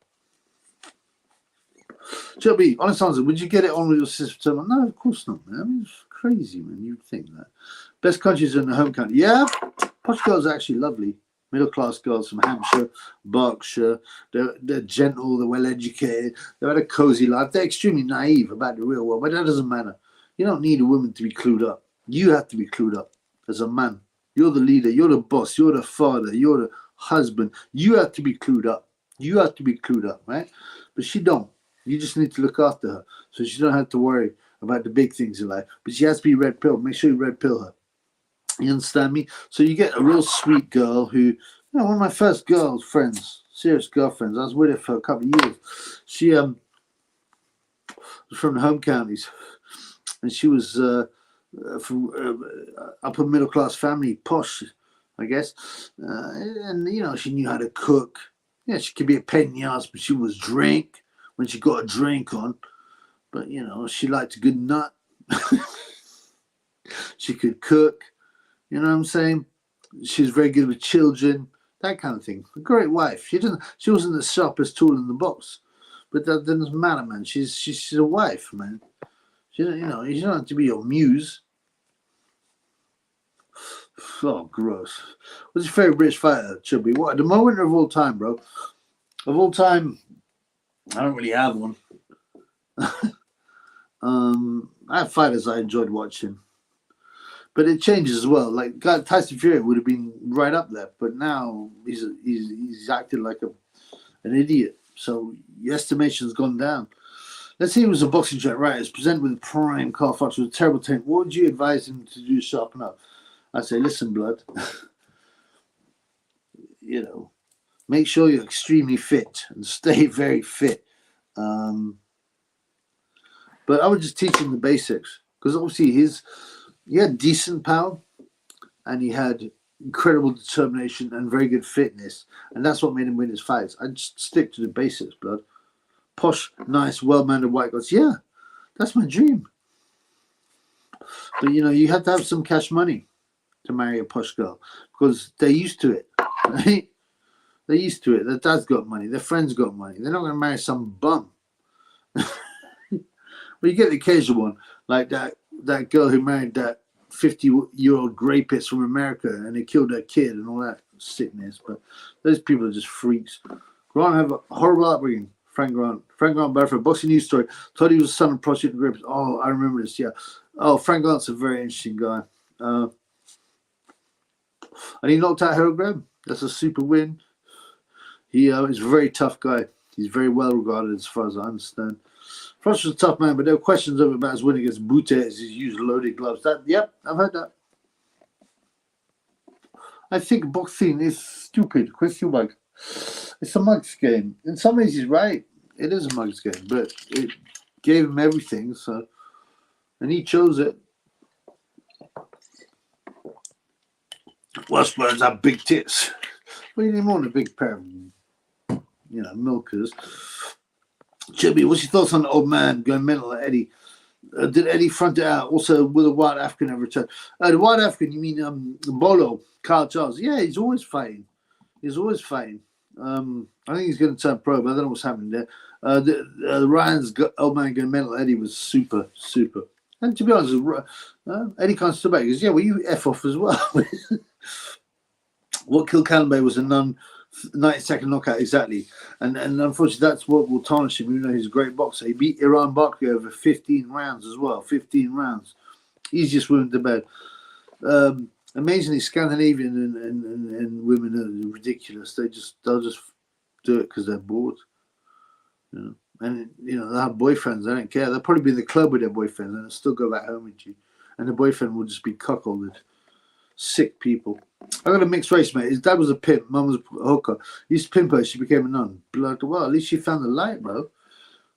Chubby, honest answer, would you get it on with your sister? No, of course not, man. I mean, it's crazy, man. You'd think that. Best countries in the home country. Yeah, posh girls are actually lovely. Middle class girls from Hampshire, Berkshire. They're gentle, they're well educated, they've had a cozy life. They're extremely naive about the real world, but that doesn't matter. You don't need a woman to be clued up. You have to be clued up as a man. You're the leader, you're the boss, you're the father, you're the husband. You have to be clued up. You have to be clued up, right? But she don't. You just need to look after her so she don't have to worry about the big things in life. But she has to be red pill. Make sure you red pill her. You understand me? So you get a real sweet girl who, you know, one of my first girlfriends, serious girlfriends. I was with her for a couple of years. She was from the home counties, and she was from upper middle class family, posh, I guess. And you know, she knew how to cook. Yeah, she could be a pain in the ass, but she was drink when she got a drink on. But you know, she liked a good nut. She could cook. You know what I'm saying? She was very good with children, that kind of thing. A great wife. She wasn't the sharpest tool in the box, but that doesn't matter, man. She's a wife, man. You know, you don't have to be your muse. Oh, gross. What's your favorite British fighter, Chubby? What the moment of all time, bro? Of all time, I don't really have one. I have fighters I enjoyed watching. But it changes as well. Like Tyson Fury would have been right up there, but now he's acted like an idiot. So your estimation's gone down. Let's say he was a boxing champ, right? It's presented with a prime Carl Fox with a terrible taint. What would you advise him to do to sharpen up? I'd say, listen, blood. You know, make sure you're extremely fit and stay very fit. But I would just teach him the basics because obviously he had decent power and he had incredible determination and very good fitness. And that's what made him win his fights. I just stick to the basics, blood. Posh, nice, well-mannered white guys. Yeah, that's my dream. But, you know, you have to have some cash money to marry a posh girl because they're used to it. Right? They're used to it. Their dad's got money. Their friends got money. They're not going to marry some bum. Well, you get the occasional one, like that girl who married that 50-year-old rapist from America and they killed her kid and all that sickness. But those people are just freaks. Grant have a horrible upbringing. Frank Grant Barford, boxing news story. Told he was the son of prostitute and rapist. Oh, I remember this, yeah. Oh, Frank Grant's a very interesting guy. And he knocked out Harold Graham. That's a super win. He's a very tough guy. He's very well regarded as far as I understand. Frost was a tough man, but there were questions of it about his win against Butte as he used loaded gloves. Yep, I've heard that. I think boxing is stupid. Question mark. It's a mug's game. In some ways, he's right. It is a mug's game, but it gave him everything. So, and he chose it. West birds have big tits. What do you need more than a big pair of, you know, milkers? Chubby, what's your thoughts on the old man going mental at Eddie? Did Eddie front it out? Also, with a white African ever return? The white African, you mean Bolo, Carl Charles? Yeah, he's always fighting. He's always fighting. I think he's going to turn pro, but I don't know what's happening there. Ryan's old man going mental Eddie was super. And to be honest, Eddie can't stop back. He goes, yeah, well, you F off as well. What killed Cannonbay was a 90-second knockout, exactly. And unfortunately, that's what will tarnish him, even though he's a great boxer. He beat Iran Barkley over 15 rounds as well. 15 rounds. Easiest women to bed. Amazingly, Scandinavian and women are ridiculous. They'll just do it because they're bored. You know? And, you know, they have boyfriends. They don't care. They'll probably be in the club with their boyfriend and they'll still go back home with you. And the boyfriend will just be cuckolded. Sick people. I got a mixed race, mate. His dad was a pimp. Mum was a hooker. He used to pimp her. She became a nun. Blood. Well, at least she found the light, bro.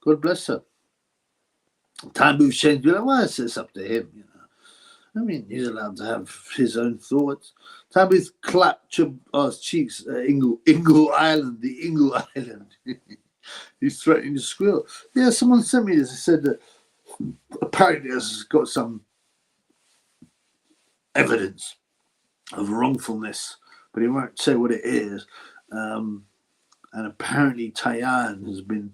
God bless her. Time moves change. You're like, well, it's up to him, you know. I mean, he's allowed to have his own thoughts. Tabith clapped Chub's cheeks at Ingle Island, the Ingle Island. He's threatening to squeal. Yeah, someone sent me this. They said that apparently has got some evidence of wrongfulness, but he won't say what it is. And apparently Taiwan has been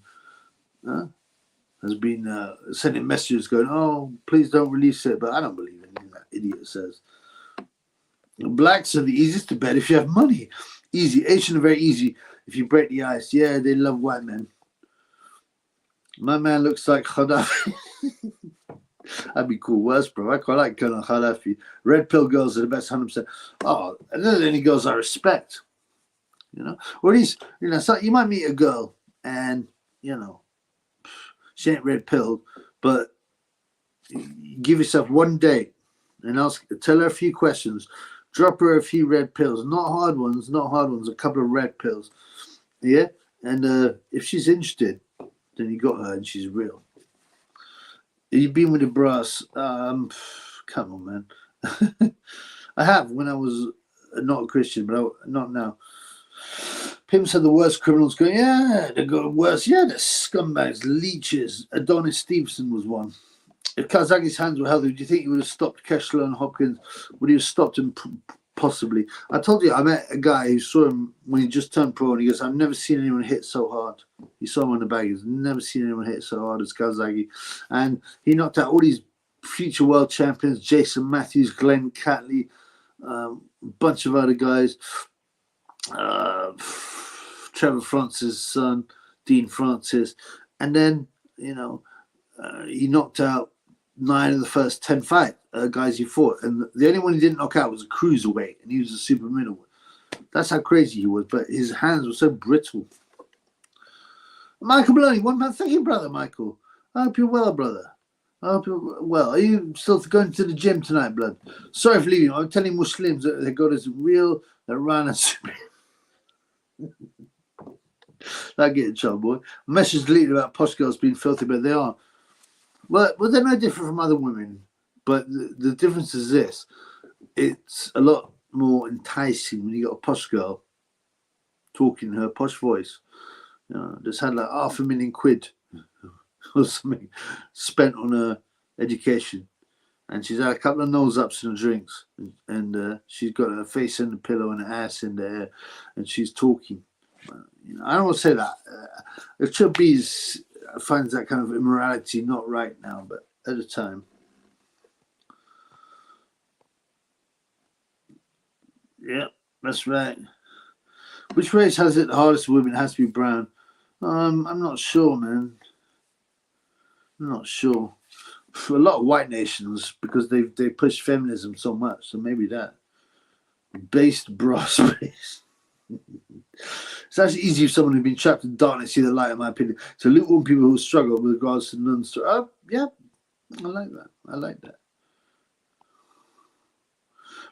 sending messages going, oh, please don't release it. But I don't believe anything that idiot says. Blacks are the easiest to bet if you have money. Easy. Asian are very easy if you break the ice. Yeah, they love white men. My man looks like Gaddafi. That'd be cool. Worse, bro. I quite like Colonel Gaddafi. Red pill girls are the best 100%. Oh, and they're the only girls I respect. You know? Or at least, you know, so you might meet a girl and, you know, she ain't red pilled, but give yourself one date and tell her a few questions. Drop her a few red pills. Not hard ones, a couple of red pills. Yeah? And if she's interested, then you got her and she's real. You've been with the brass. Come on, man. I have when I was not a Christian, but not now. Pimps are the worst criminals going, yeah, they got worse. Yeah, they're scumbags, leeches. Adonis Stevenson was one. If Kazagi's hands were healthy, do you think he would have stopped Kessler and Hopkins? Would he have stopped him? Possibly. I told you, I met a guy who saw him when he just turned pro, and he goes, I've never seen anyone hit so hard. He saw him on the bag. He's never seen anyone hit so hard as Kazagi. And he knocked out all these future world champions, Jason Matthews, Glenn Catley, a bunch of other guys. Trevor Francis' son, Dean Francis. And then, you know, he knocked out 9 of the first 10 guys he fought. And the only one he didn't knock out was a cruiserweight, and he was a super middleweight. That's how crazy he was, but his hands were so brittle. Michael Maloney, one man. Thank you, brother Michael. I hope you're well, brother. I hope you're well. Are you still going to the gym tonight, blood? Sorry for leaving. I'm telling Muslims that they got us real Iran. That get in trouble, boy. Message deleted about posh girls being filthy, but they are. Well, they're no different from other women. But the difference is this. It's a lot more enticing when you got a posh girl talking in her posh voice. You know, just had like £500,000 or something spent on her education. And she's had a couple of nose-ups and drinks. And she's got her face in the pillow and her ass in the air. And she's talking. You know, I don't want to say that. If Chubby's finds that kind of immorality not right now, but at the time. Yeah, that's right. Which race has it the hardest for women? It has to be brown. I'm not sure, man. I'm not sure. For a lot of white nations, because they push feminism so much, so maybe that. Based brass race. It's actually easy for someone who's been trapped in darkness see the light, in my opinion. So lukewarm people who struggle with regards to non-story. Oh, yeah, I like that. I like that.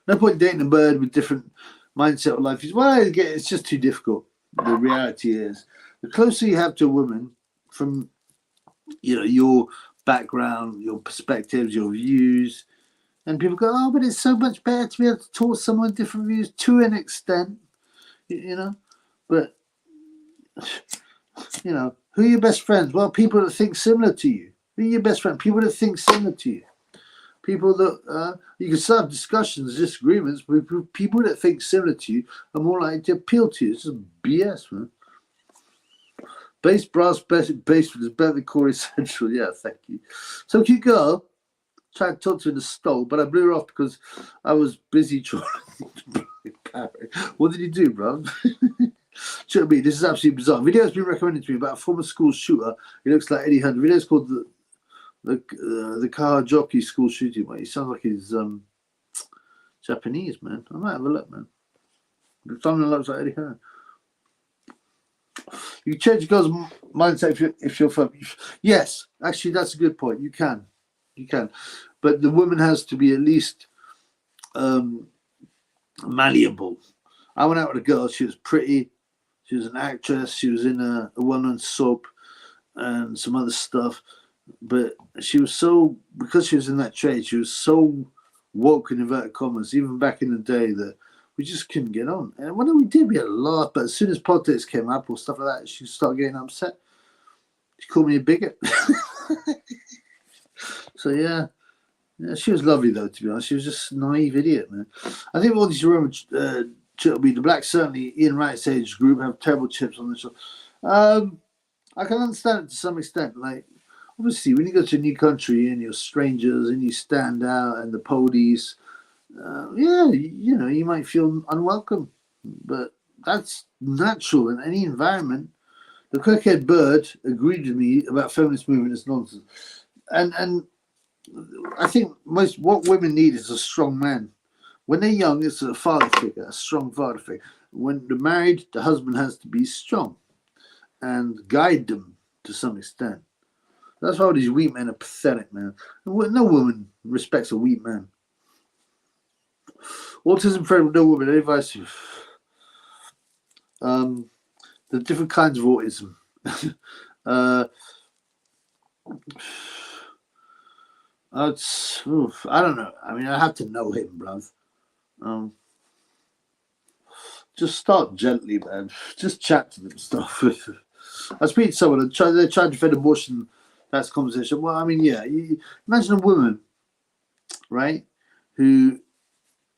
No point dating a bird with different mindset of life. Well, again, it's just too difficult. The reality is, the closer you have to a woman from, you know, your background, your perspectives, your views, and people go, oh, but it's so much better to be able to talk to someone with different views to an extent, you know. But, you know, who are your best friends? Well, people that think similar to you. Who are your best friends? People that think similar to you. People that you can still have discussions, disagreements, but people that think similar to you are more likely to appeal to you. It's just BS, man. Bass brass bass is better than Corey Central. Yeah, thank you. So cute girl. Tried to talk to her in the stall, but I blew her off because I was busy trying to Parrot. What did you do, bro? Should be. This is absolutely bizarre. Video has been recommended to me about a former school shooter. He looks like Eddie Hunt. The video is called the car jockey school shooting. He sounds like he's Japanese, man. I might have a look, man. The thumbnail looks like Eddie Hunt. You change a girl's mindset if you're from. Yes, actually, that's a good point. You can, but the woman has to be at least malleable. I went out with a girl. She was pretty. She was an actress. She was in a well-known soap and some other stuff. But she was so, because she was in that trade, she was so woke in inverted commas, even back in the day, that we just couldn't get on. And when we did, we had a laugh. But as soon as politics came up or stuff like that, she started getting upset. She called me a bigot. So yeah, she was lovely though. To be honest, she was just a naive idiot, man. I think all these the blacks, certainly Ian Wright's age group, have terrible chips on the show. I can understand it to some extent. Like, obviously, when you go to a new country and you're strangers and you stand out and the police, you might feel unwelcome. But that's natural in any environment. The cokehead bird agreed with me about feminist movement is nonsense. And I think what women need is a strong man. When they're young, it's a father figure, a strong father figure. When they're married, the husband has to be strong and guide them to some extent. That's why all these weak men are pathetic, man. No woman respects a weak man. Autism friend with no woman, any advice? The different kinds of autism. I don't know. I mean, I have to know him, bruv. Just start gently, man. Just chat to them and stuff. I was speaking to someone, they tried to defend abortion. That's conversation. Well, I mean, yeah. Imagine a woman, right, who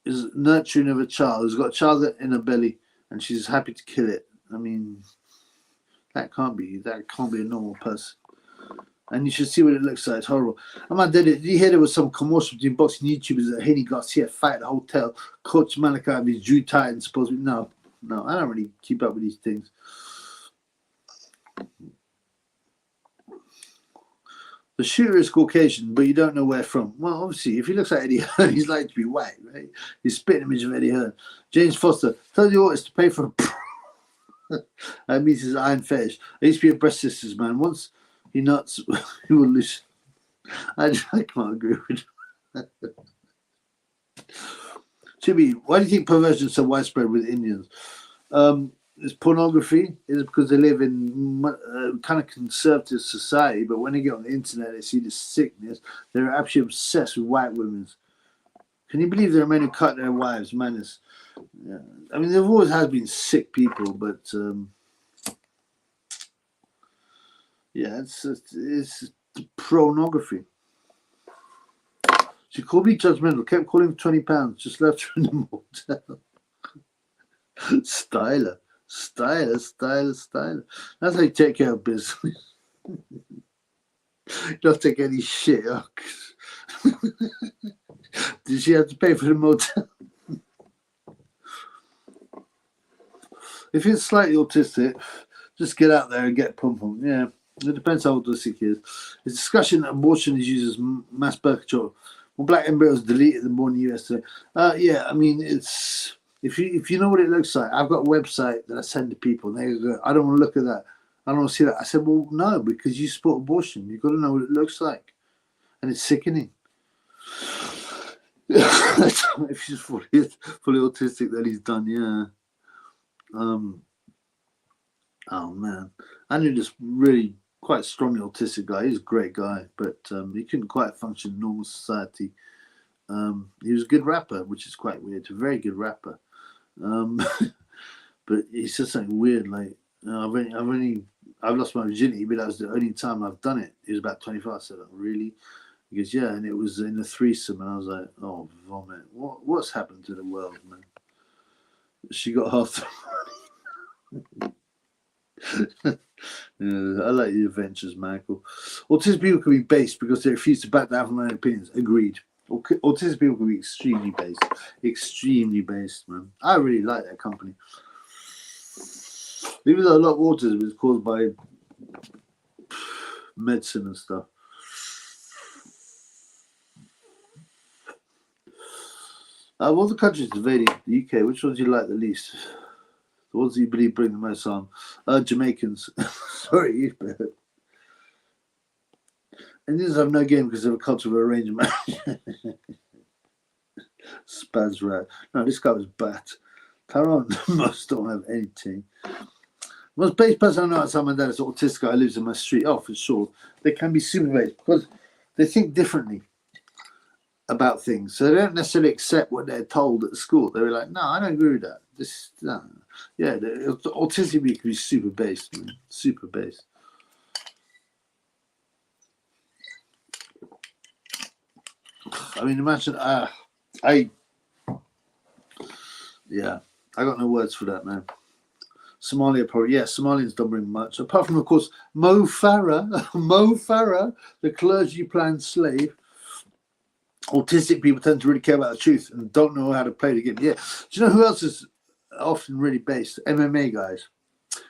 is nurturing of a child, who's got a child in her belly, and she's happy to kill it. I mean, that can't be a normal person. And you should see what it looks like. It's horrible. Did you hear there was some commotion between boxing YouTubers that Haney Garcia fight at the hotel? Coach Malachi with his Drew Titan, supposedly. No, I don't really keep up with these things. The shooter is Caucasian, but you don't know where from. Well, obviously, if he looks like Eddie Hearn, he's likely to be white, right? He's spitting image of Eddie Hearn. James Foster, tell the artist to pay for a that means his iron fetish. I used to be a breast sisters, man. Once he nuts, he will lose. I can't agree with that. Chibi, why do you think perversion is so widespread with Indians? It's pornography. Is it because they live in kind of conservative society, but when they get on the internet, they see this sickness. They're absolutely obsessed with white women. Can you believe there are men who cut their wives? Madness. Yeah. I mean, there always has been sick people, but yeah, it's pornography. She called me judgmental. Kept calling for £20. Just left her in the motel. Styler. That's how you take care of business. You don't take any shit. Did she have to pay for the motel? If you're slightly autistic, just get out there and get pum-pum. Yeah, it depends how autistic he is. It's discussion that abortion is used as mass birth control. Well, black embryos deleted the born in the US today. Yeah, I mean, it's... If you know what it looks like, I've got a website that I send to people, and they go, I don't want to look at that. I don't want to see that. I said, well, no, because you support abortion. You've got to know what it looks like. And it's sickening. If he's fully autistic, then he's done, yeah. Oh, man. I knew this really quite strongly autistic guy. He's a great guy, but he couldn't quite function in normal society. He was a good rapper, which is quite weird. A very good rapper. But he said something weird like, I've lost my virginity, but that was the only time I've done it. He was about 25. I said, oh, really? He goes, yeah, and it was in a threesome. And I was like, oh, vomit. What's happened to the world, man? She got half the money. Yeah, I like your adventures, Michael. Autistic people can be based because they refuse to back down from their opinions. Agreed. Autistic people can be extremely based, man. I really like that company. Even though a lot of autism is caused by medicine and stuff. Of all the countries invading the UK, which ones do you like the least? The ones that you believe bring the most harm? Jamaicans. Sorry, but Indians have no game because they're a culture of arranged marriage. Spaz rat. No, this guy was bat. Tyrone, most don't have anything. Most base person I know outside my dad is an autistic guy who lives in my street. Oh, for sure. They can be super based because they think differently. about things. So they don't necessarily accept what they're told at school. They're like, no, I don't agree with that. This, no. Yeah, the autistic can be super based, man. Super based. I mean, imagine, I got no words for that, man. Somalia, probably, yeah, Somalians don't bring much. Apart from, of course, Mo Farah, the clergy planned slave. Autistic people tend to really care about the truth and don't know how to play the game. Yeah. Do you know who else is often really based? MMA guys.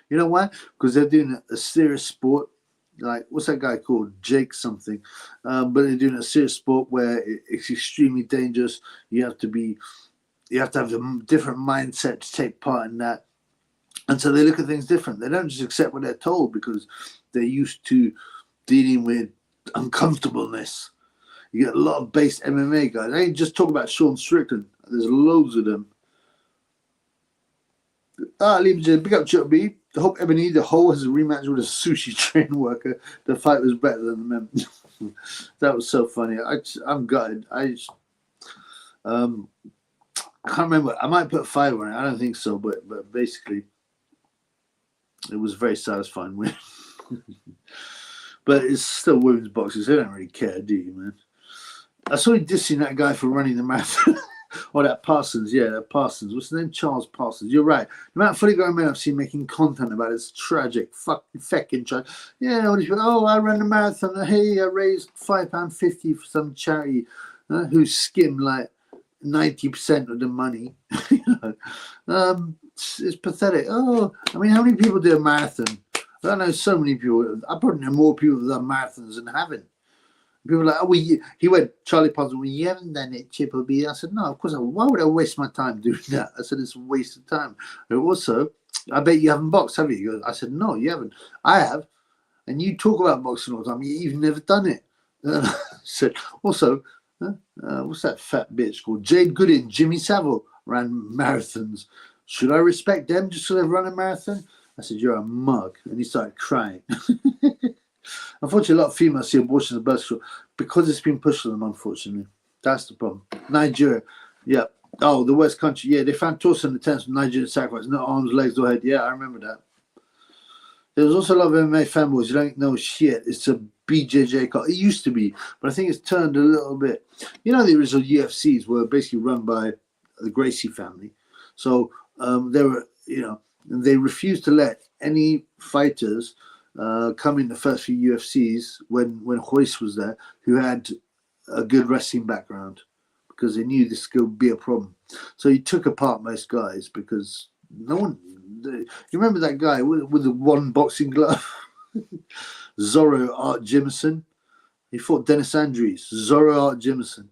You know why? Because they're doing a serious sport. Like, what's that guy called? Jake something. But they're doing a serious sport where it's extremely dangerous. You have to have a different mindset to take part in that. And so they look at things different. They don't just accept what they're told because they're used to dealing with uncomfortableness. You get a lot of base MMA guys. I ain't just talk about Sean Strickland. There's loads of them. Big up Chuck B. I hope Ebony the Hole has a rematch with a sushi train worker. The fight was better than the men. That was so funny. I'm gutted. I can't remember. I might put 5 on it. I don't think so, but basically, it was very satisfying win. But it's still women's boxing, so they don't really care, do you, man? I saw you dissing that guy for running the marathon. Or that Parsons, yeah, that Parsons. What's his name? Charles Parsons. You're right. The amount of fully grown men I've seen making content about it's tragic. Fucking tragic. Yeah, all these people, oh, I ran a marathon. Hey, I raised £5.50 for some charity who skimmed like 90% of the money. It's pathetic. Oh, I mean, how many people do a marathon? I don't know so many people. I probably know more people that done marathons than haven't. People are like, oh, he went, Charlie Parsons, well, you haven't done it, Triple B. I said, no, of course, why would I waste my time doing that? I said, it's a waste of time. And also, I bet you haven't boxed, have you? He goes, I said, no, you haven't. I have. And you talk about boxing all the time. You've never done it. I said, also, what's that fat bitch called? Jade Goodin, Jimmy Savile ran marathons. Should I respect them just so they've run a marathon? I said, you're a mug. And he started crying. Unfortunately, a lot of females see abortion as a birth control because it's been pushed on them, unfortunately. That's the problem. Nigeria, yeah. Oh, the worst country. Yeah, they found torso in the tents from Nigerian sacrifice. No arms, legs, or head. Yeah, I remember that. There was also a lot of MMA fanboys. You don't know shit. It's a BJJ card. It used to be, but I think it's turned a little bit. You know, the original UFCs were basically run by the Gracie family. So they were, they refused to let any fighters come in the first few UFCs when Royce was there, who had a good wrestling background, because they knew this could be a problem. So he took apart most guys because no one. You remember that guy with the one boxing glove, Zorro Art Jimison? He fought Dennis Andrews, Zorro Art Jimison,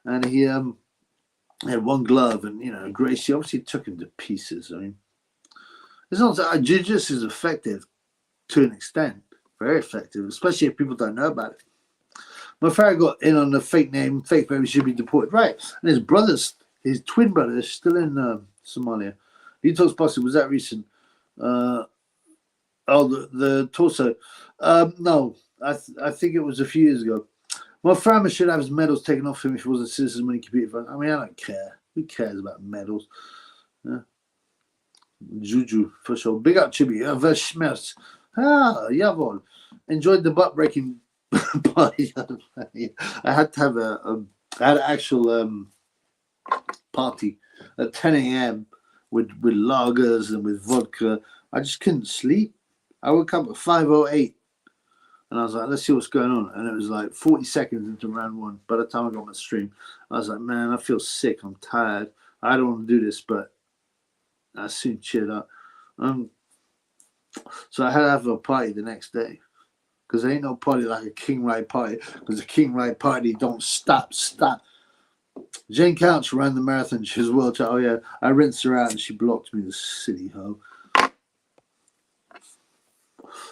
and he had one glove, and Gracie obviously took him to pieces. I mean, it's not that jiu-jitsu is effective to an extent, very effective, especially if people don't know about it. My father got in on the fake name, fake baby should be deported, right? And his twin brother, is still in Somalia. He talks boxing. Was that recent? The torso. No, I think it was a few years ago. My farmer should have his medals taken off him if he wasn't a citizen when he competed for. I mean, I don't care. Who cares about medals? Juju, for sure. Big up, Chibi. Verschmerz. Jawohl. Enjoyed the butt breaking party. I had to have an actual party at 10 a.m. with lagers and with vodka. I just couldn't sleep. I woke up at 5:08 and I was like, let's see what's going on. And it was like 40 seconds into round 1. By the time I got my stream, I was like, man, I feel sick. I'm tired. I don't want to do this, but I soon cheered up. So I had to have a party the next day, because there ain't no party like a King Ride party, because the King Ride party don't stop. Jane Couch ran the marathon. She was world champ. Oh yeah, I rinsed her out and she blocked me, the silly hoe.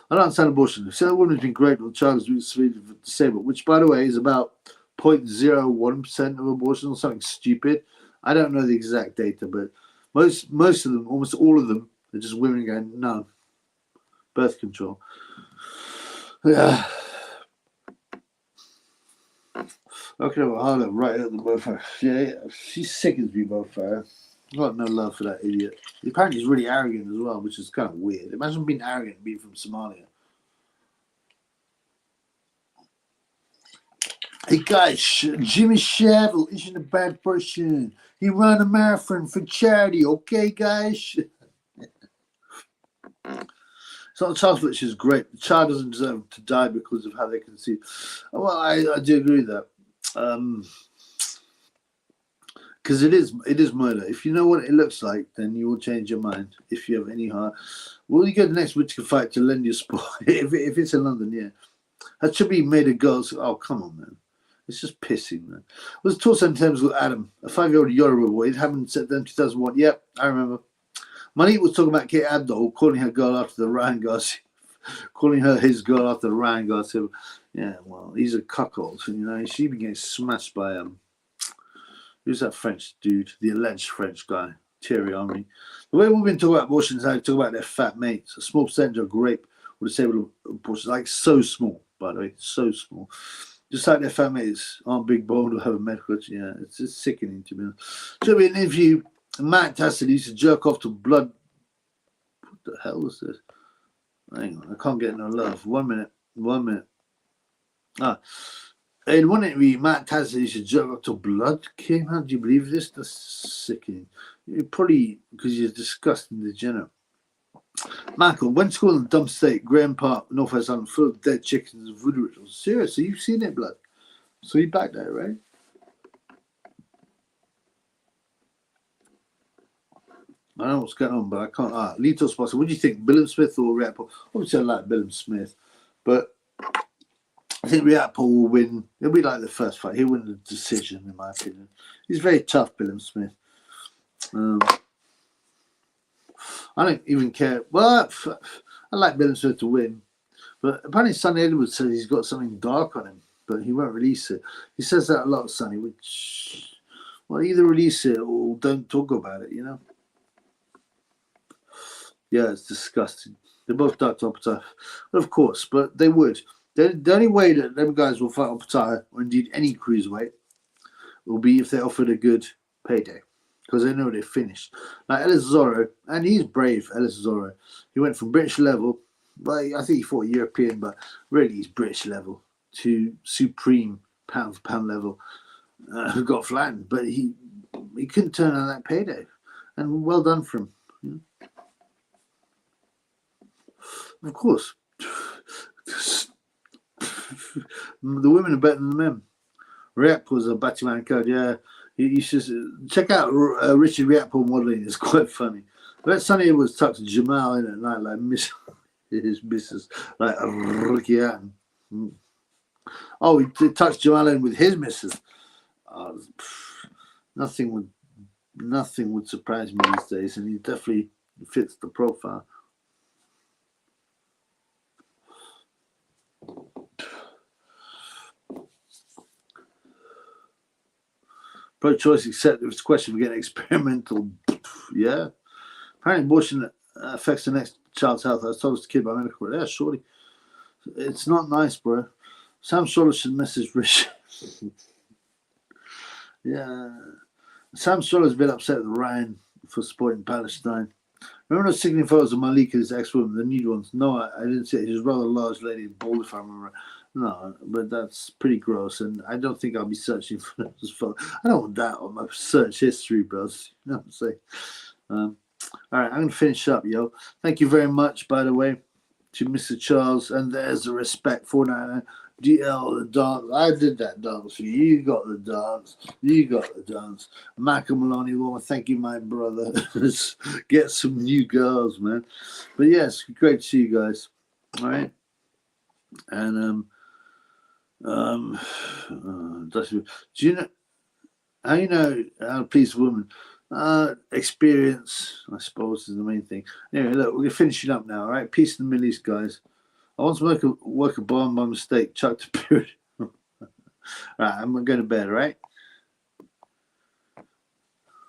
I don't understand abortion. So that woman's been great with child disabled, which by the way is about 0.01% of abortion or something stupid. I don't know the exact data, but most of them, almost all of them, are just women going, no, birth control. Yeah. All Okay, well, hold up, right at the both. Yeah, she sickens me, both. Got no love for that idiot. Apparently, he's really arrogant as well, which is kind of weird. Imagine being arrogant, being from Somalia. Hey guys, Jimmy Savile isn't a bad person. He ran a marathon for charity, okay, guys? So child which is great. The child doesn't deserve to die because of how they conceive. Well, I do agree with that. Because it is murder. If you know what it looks like, then you will change your mind. If you have any heart, will you go to the next Whitaker fight to lend your sport? if it's in London, yeah, that should be made of girls. Oh, come on, man. It's just pissing, man. I was taught some terms with Adam, a 5-year-old Yoruba boy. It happened in 2001. Yep, I remember. Monique was talking about Kate Abdul calling her girl after the Ryan Garcia, calling her his girl after the Ryan Garcia. Yeah, well, he's a cuckold. You know, she began smashed by who's that French dude? The alleged French guy, Thierry Henry. The way women talk about abortion is how they talk about their fat mates. A small percentage of rape or disabled abortion, like so small, by the way, so small. Just like their fat mates aren't big boned or have a medical. Yeah, it's just sickening to me. So in an interview, Matt Tassett used to jerk off to blood. What the hell was this? Hang on, I can't get no love. 1 minute. In one interview, Matt Tassett used to jerk off to blood came out. Do you believe this? That's sickening. Probably because you're disgusting degenerate. Michael, went to school in a dump state, Graham Park, Northwest London, full of dead chickens and voodoo rituals. Seriously, you've seen it, blood. So you back there, right? I don't know what's going on, but I can't. Lito Sponsor, what do you think? Billum Smith or Rhett Paul? Obviously, I like Billum Smith, but I think Rhett Paul will win. He'll be like the first fight. He'll win the decision, in my opinion. He's very tough, Billum Smith. I don't even care. Well, I like Billum Smith to win, but apparently Sonny Edwards says he's got something dark on him, but he won't release it. He says that a lot, Sonny, which, well, either release it or don't talk about it, you know? Yeah, it's disgusting. They're both dark to Oppenheimer. Of course, but they would. The only way that them guys will fight Oppenheimer, or indeed any cruiserweight, will be if they're offered a good payday. Because they know they're finished. Like Ellis Zorro, and he's brave, Ellis Zorro. He went from British level, well, I think he fought European, but really he's British level, to supreme pound for pound level. Who got flattened, but he couldn't turn on that payday. And well done for him. You know? Of course. The women are better than the men. Rep was a Batman code, yeah. You should check out Richard Riappo modelling. It's quite funny. That Sonny was tucked Jamal in at night, like his missus, like Rukian. Oh, he touched Jamal in with his missus. Nothing would surprise me these days, and he definitely fits the profile. Pro-choice except if it's a question of getting experimental. Yeah. Apparently abortion affects the next child's health. I was told as a kid by medical. Yeah, surely. It's not nice, bro. Sam Solar should message Rich. Yeah. Sam Solar's been upset with Ryan for supporting Palestine. Remember those sickening photos of Malika's ex-woman, the nude ones? No, I didn't see it. She was a rather large lady, bald if I remember. No, but that's pretty gross, and I don't think I'll be searching for those photos. I don't want that on my search history, bros. You know what I'm saying? All right, I'm going to finish up, yo. Thank you very much, by the way, to Mr. Charles, and there's the respect for that. DL, the dance. I did that dance for you. You got the dance. Michael Maloney, well, thank you, my brother. Get some new girls, man. But yes, great to see you guys. All right. And do you know how how to please a woman? Experience, I suppose, is the main thing. Anyway, look, we're finishing up now. All right, peace in the Middle East, guys. I want to work a bomb by mistake. Chucked a period. Right, I'm going to bed. All right.